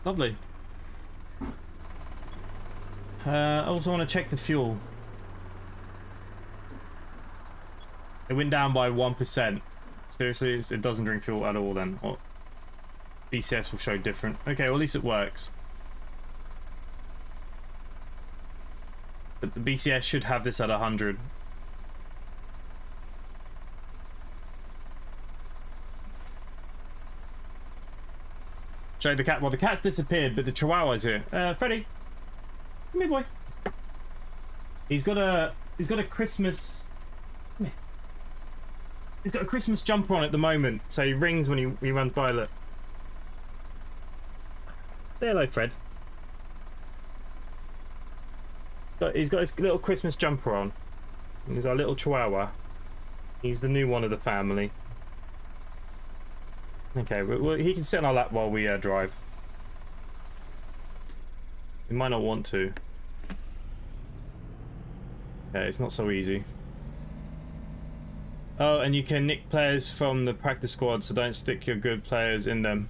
Lovely. I also want to check the fuel. It went down by 1%. Seriously, it doesn't drink fuel at all then. Or BCS will show different. Okay, well at least it works. But the BCS should have this at 100. Show the cat. Well, the cat's disappeared, but the Chihuahua's here. Freddy, come here, boy. He's got a Christmas. Come here. He's got a Christmas jumper on at the moment, so he rings when he runs by. Look. Say hello, Fred. He's got his little Christmas jumper on. He's our little Chihuahua. He's the new one of the family. Okay, well, he can sit on our lap while we drive. We might not want to. Yeah, it's not so easy. Oh, and you can nick players from the practice squad, so don't stick your good players in them.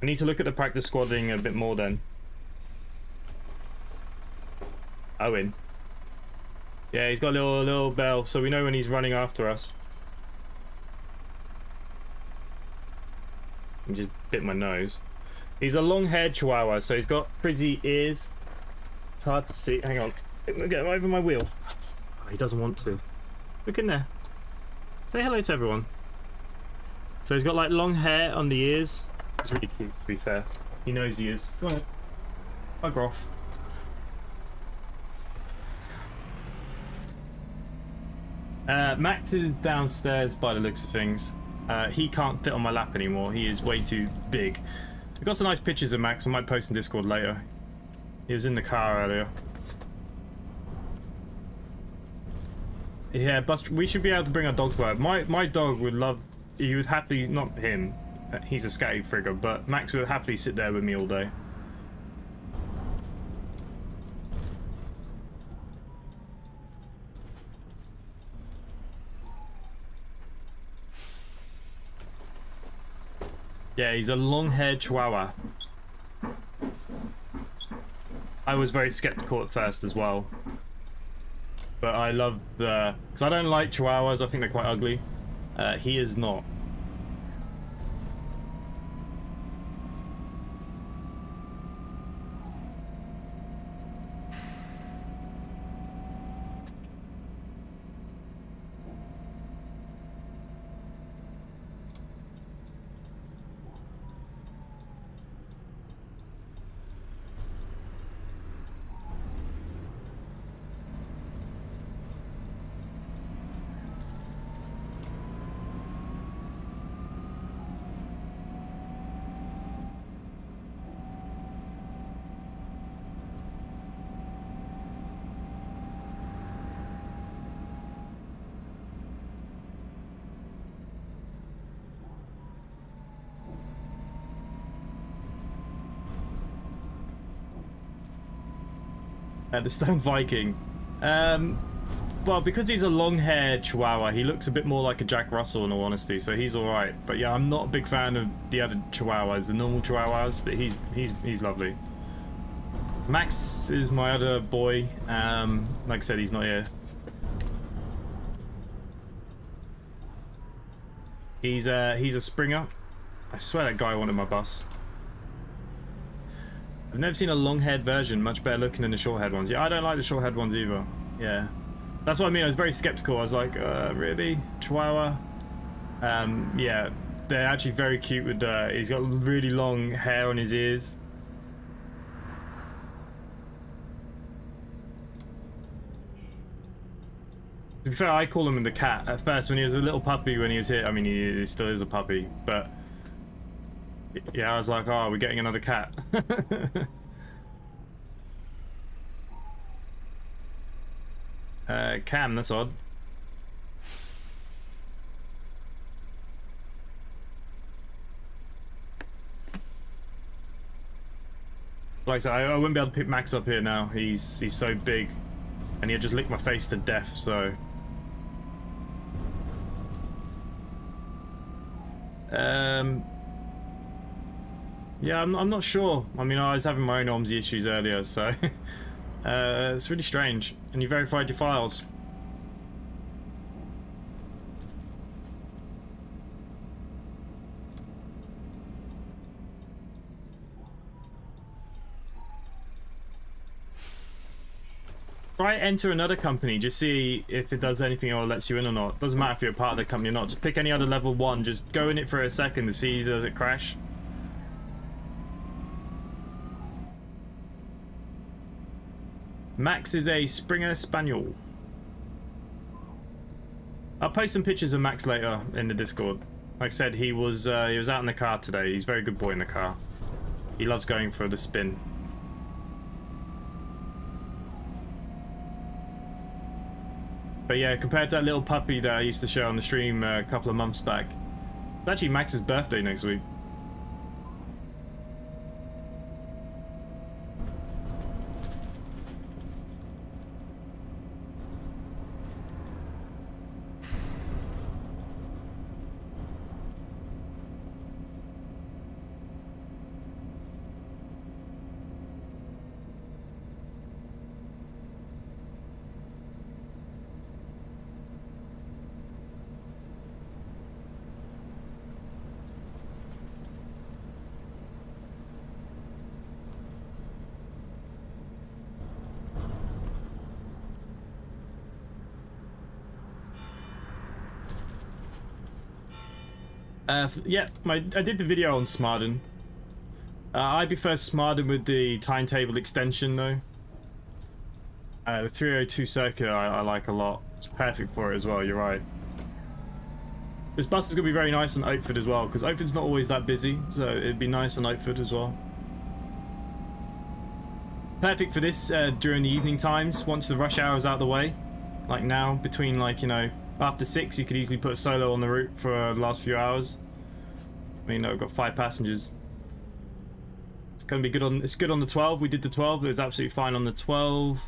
I need to look at the practice squadding a bit more then. Owen. Yeah, he's got a little bell, so we know when he's running after us. I just bit my nose. He's a long-haired Chihuahua, so he's got frizzy ears. It's hard to see. Hang on. Get him over my wheel. Oh, he doesn't want to. Look in there. Say hello to everyone. So he's got like long hair on the ears. It's really cute, to be fair. He knows he is. Go ahead. Bug off. Max is downstairs by the looks of things. He can't fit on my lap anymore. He is way too big. I've got some nice pictures of Max. I might post in Discord later. He was in the car earlier. Yeah, but we should be able to bring our dog to work. My dog would love... He would happily... Not him. He's a scatty figure, but Max would happily sit there with me all day. Yeah, he's a long-haired Chihuahua. I was very skeptical at first as well. But I love the... Because I don't like Chihuahuas, I think they're quite ugly. He is not. The Stone Viking. Well, because he's a long-haired Chihuahua, he looks a bit more like a Jack Russell in all honesty, so he's alright. But yeah, I'm not a big fan of the other Chihuahuas, the normal Chihuahuas, but he's lovely. Max is my other boy. Like I said, he's not here. He's a Springer. I swear that guy wanted my bus. I've never seen a long-haired version much better looking than the short-haired ones. Yeah, I don't like the short-haired ones either. Yeah. That's what I mean. I was very skeptical. I was like, really? Chihuahua? Yeah. They're actually very cute with he's got really long hair on his ears. To be fair, I call him the cat at first when he was a little puppy when he was here. I mean, he still is a puppy, but yeah, I was like, oh, we're getting another cat. Cam, that's odd. Like I said, I wouldn't be able to pick Max up here now. He's so big, and he'll just lick my face to death. So, yeah, I'm not sure. I mean, I was having my own OMSI issues earlier, so it's really strange. And you verified your files. Try enter another company, just see if it does anything or lets you in or not. Doesn't matter if you're a part of the company or not. Just pick any other level 1. Just go in it for a second to see does it crash. Max is a Springer Spaniel. I'll post some pictures of Max later in the Discord. Like I said, he was out in the car today. He's a very good boy in the car. He loves going for the spin. But yeah, compared to that little puppy that I used to show on the stream a couple of months back, it's actually Max's birthday next week. Yeah, I did the video on Smarden. I prefer Smarden with the timetable extension though. The 302 circuit I like a lot. It's perfect for it as well, you're right. This bus is going to be very nice on Oakford as well, because Oakford's not always that busy, so it'd be nice on Oakford as well. Perfect for this during the evening times, once the rush hour is out of the way. Like now, between like, you know, after 6 you could easily put a solo on the route for the last few hours. I mean, I've got 5 passengers. It's gonna be good on. It's good on the 12. We did the 12. It was absolutely fine on the 12.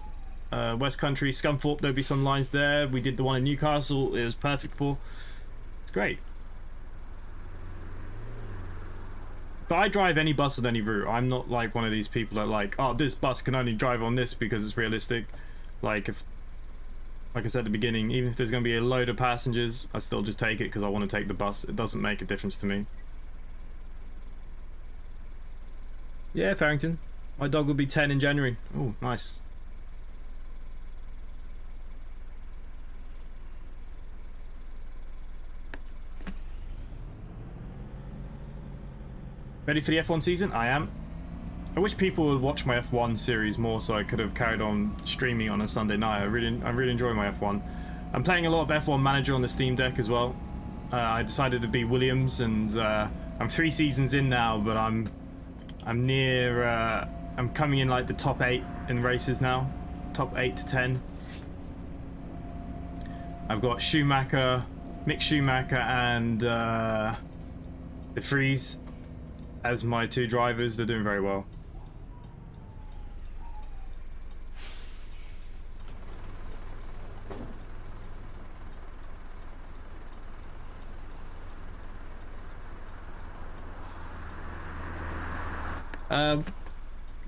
West Country, Scunthorpe. There'll be some lines there. We did the one in Newcastle. It was perfect for. It's great. But I drive any bus on any route. I'm not like one of these people that like, oh, this bus can only drive on this because it's realistic. Like if, like I said at the beginning, even if there's going to be a load of passengers, I still just take it because I want to take the bus. It doesn't make a difference to me. Yeah, Farrington. My dog will be 10 in January. Oh, nice. Ready for the F1 season? I am. I wish people would watch my F1 series more so I could have carried on streaming on a Sunday night. I really enjoy my F1. I'm playing a lot of F1 Manager on the Steam Deck as well. I decided to be Williams, and I'm 3 seasons in now, but I'm near, I'm coming in like the top 8 in races now. Top 8 to 10. I've got Schumacher, Mick Schumacher and De Vries as my 2 drivers. They're doing very well.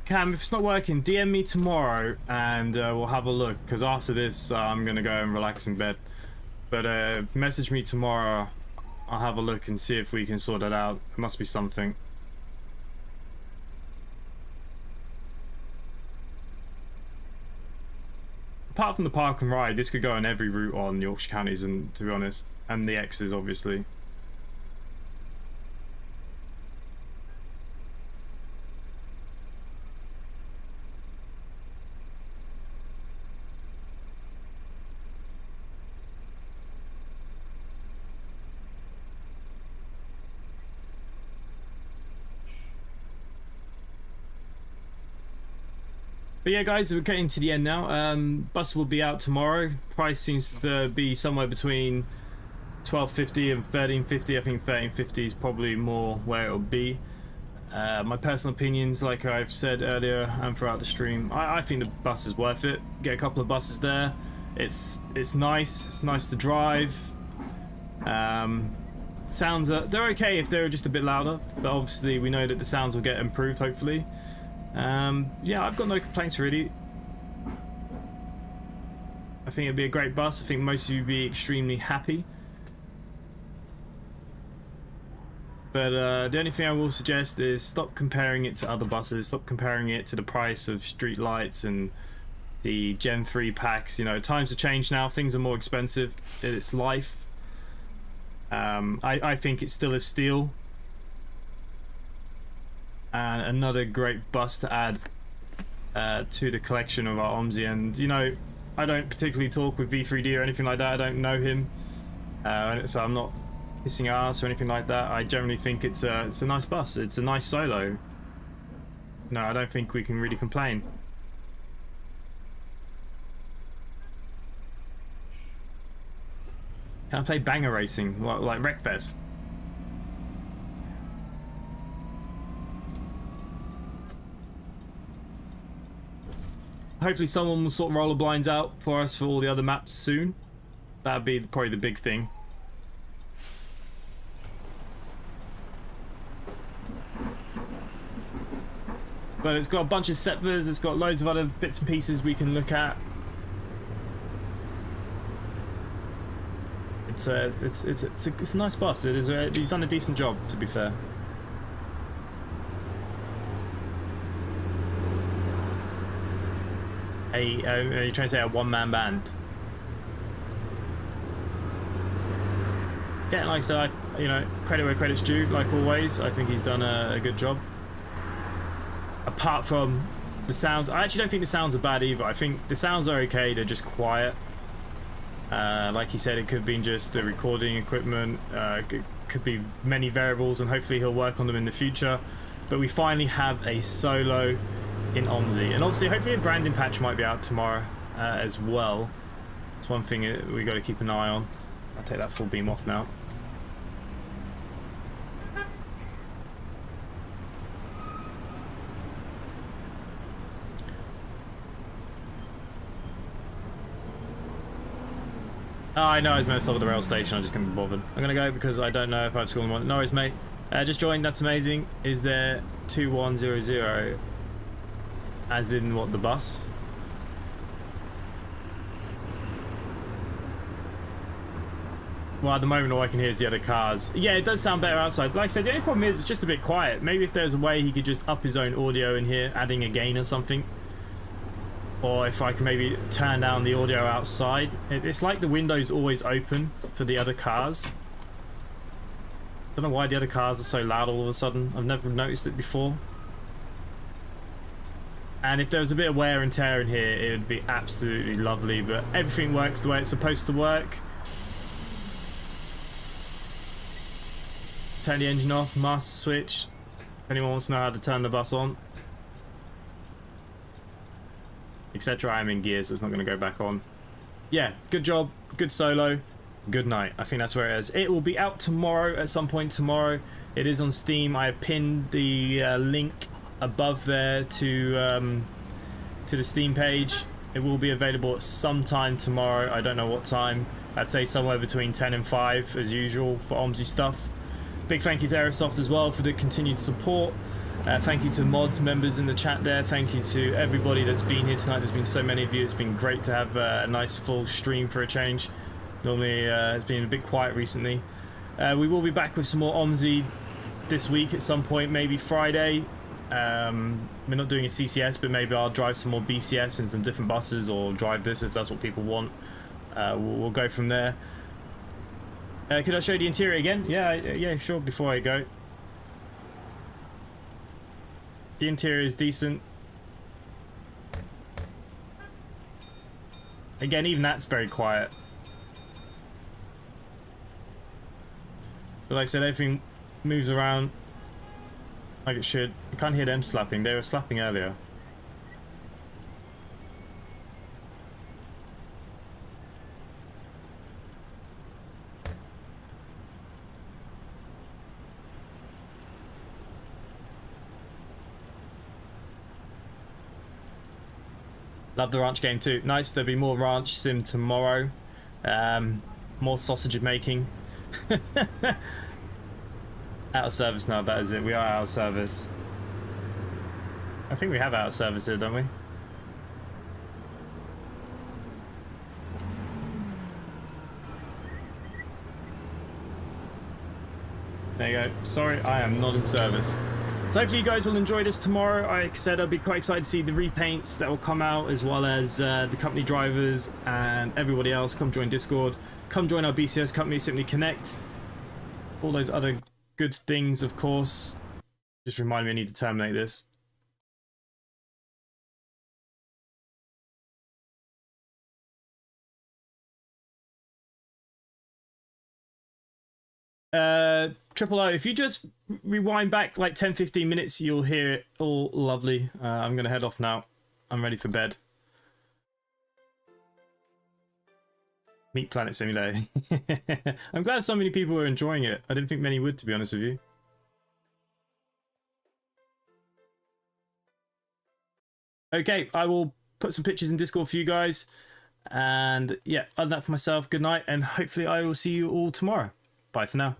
Cam, if it's not working, DM me tomorrow and we'll have a look, because after this I'm gonna go and relax in bed. But message me tomorrow, I'll have a look and see if we can sort it out. It must be something. Apart from the park and ride, this could go on every route on Yorkshire counties, and to be honest, and the X's obviously. But yeah, guys, we're getting to the end now. Bus will be out tomorrow. Price seems to be somewhere between $12.50 and $13.50. I think $13.50 is probably more where it'll be. My personal opinions, like I've said earlier and throughout the stream, I think the bus is worth it. Get a couple of buses there. It's nice. It's nice to drive. Sounds they're okay if they're just a bit louder, but obviously we know that the sounds will get improved hopefully. Yeah, I've got no complaints really. I think it'd be a great bus. I think most of you would be extremely happy. But the only thing I will suggest is stop comparing it to other buses. Stop comparing it to the price of street lights and the Gen 3 packs. You know, times have changed now. Things are more expensive. It's life. I think it's still a steal. And another great bus to add to the collection of our Omsi. And, you know, I don't particularly talk with V3d or anything like that. I don't know him. So I'm not kissing ass or anything like that. I generally think it's a nice bus. It's a nice solo. No, I don't think we can really complain. Can I play banger racing like Wreckfest? Hopefully someone will sort roller blinds out for us for all the other maps soon. That'd be probably the big thing. But it's got a bunch of settlers, it's got loads of other bits and pieces we can look at. It's a nice bus. It is. He's done a decent job, to be fair. Are you trying to say a one-man band? Yeah, like I said, you know, credit where credit's due. Like always, I think he's done a good job. Apart from the sounds, I actually don't think the sounds are bad either. I think the sounds are okay. They're just quiet. Like he said, it could be just the recording equipment, could be many variables, and hopefully he'll work on them in the future. But we finally have a solo in Omsi, and obviously hopefully a branding patch might be out tomorrow as well. It's one thing we got to keep an eye on. I'll take that full beam off now. Oh, I know I was meant to stop at the rail station, I just couldn't be bothered. I'm gonna go because I don't know if I've scored one. No worries, mate. Just joined, that's amazing. Is there 2100? As in what, the bus? Well, at the moment all I can hear is the other cars. Yeah, it does sound better outside. Like I said, the only problem is it's just a bit quiet. Maybe if there's a way he could just up his own audio in here, adding a gain or something. Or if I can maybe turn down the audio outside. It's like the window's always open for the other cars. Don't know why the other cars are so loud all of a sudden. I've never noticed it before. And if there was a bit of wear and tear in here, it would be absolutely lovely. But everything works the way it's supposed to work. Turn the engine off, master switch. If anyone wants to know how to turn the bus on, etc. I am in gear, so it's not going to go back on. Yeah, good job, good solo, good night. I think that's where it is. It will be out tomorrow, at some point tomorrow. It is on Steam. I have pinned the link above there to the Steam page. It will be available at some time tomorrow. I don't know what time. I'd say somewhere between 10 and 5 as usual for Omsi stuff. Big thank you to Aerosoft as well for the continued support. Thank you to mods members in the chat there. Thank you to everybody that's been here tonight. There's been so many of you. It's been great to have a nice full stream for a change. Normally it's been a bit quiet recently. We will be back with some more Omsi this week at some point, maybe Friday. We're not doing a CCS, but maybe I'll drive some more BCS and some different buses, or drive this if that's what people want. We'll go from there. Could I show you the interior again? Yeah, sure, before I go. The interior is decent. Again, even that's very quiet. But like I said, everything moves around like it should. You can't hear them slapping. They were slapping earlier. Love the ranch game too. Nice. There'll be more ranch sim tomorrow. More sausage making. Out of service now, that is it. We are out of service. I think we have out of service here, don't we? There you go. Sorry, I am not in service. So hopefully you guys will enjoy this tomorrow. Like I said, I'll be quite excited to see the repaints that will come out, as well as the company drivers and everybody else. Come join Discord. Come join our BCS company, Simply Connect. All those other good things, of course. Just remind me I need to terminate this. Triple O, if you just rewind back like 10-15 minutes, you'll hear it all lovely. I'm gonna head off now. I'm ready for bed. Meat Planet Simulator. I'm glad so many people are enjoying it. I didn't think many would, to be honest with you. Okay, I will put some pictures in Discord for you guys. And yeah, other than that, for myself, good night, and hopefully I will see you all tomorrow. Bye for now.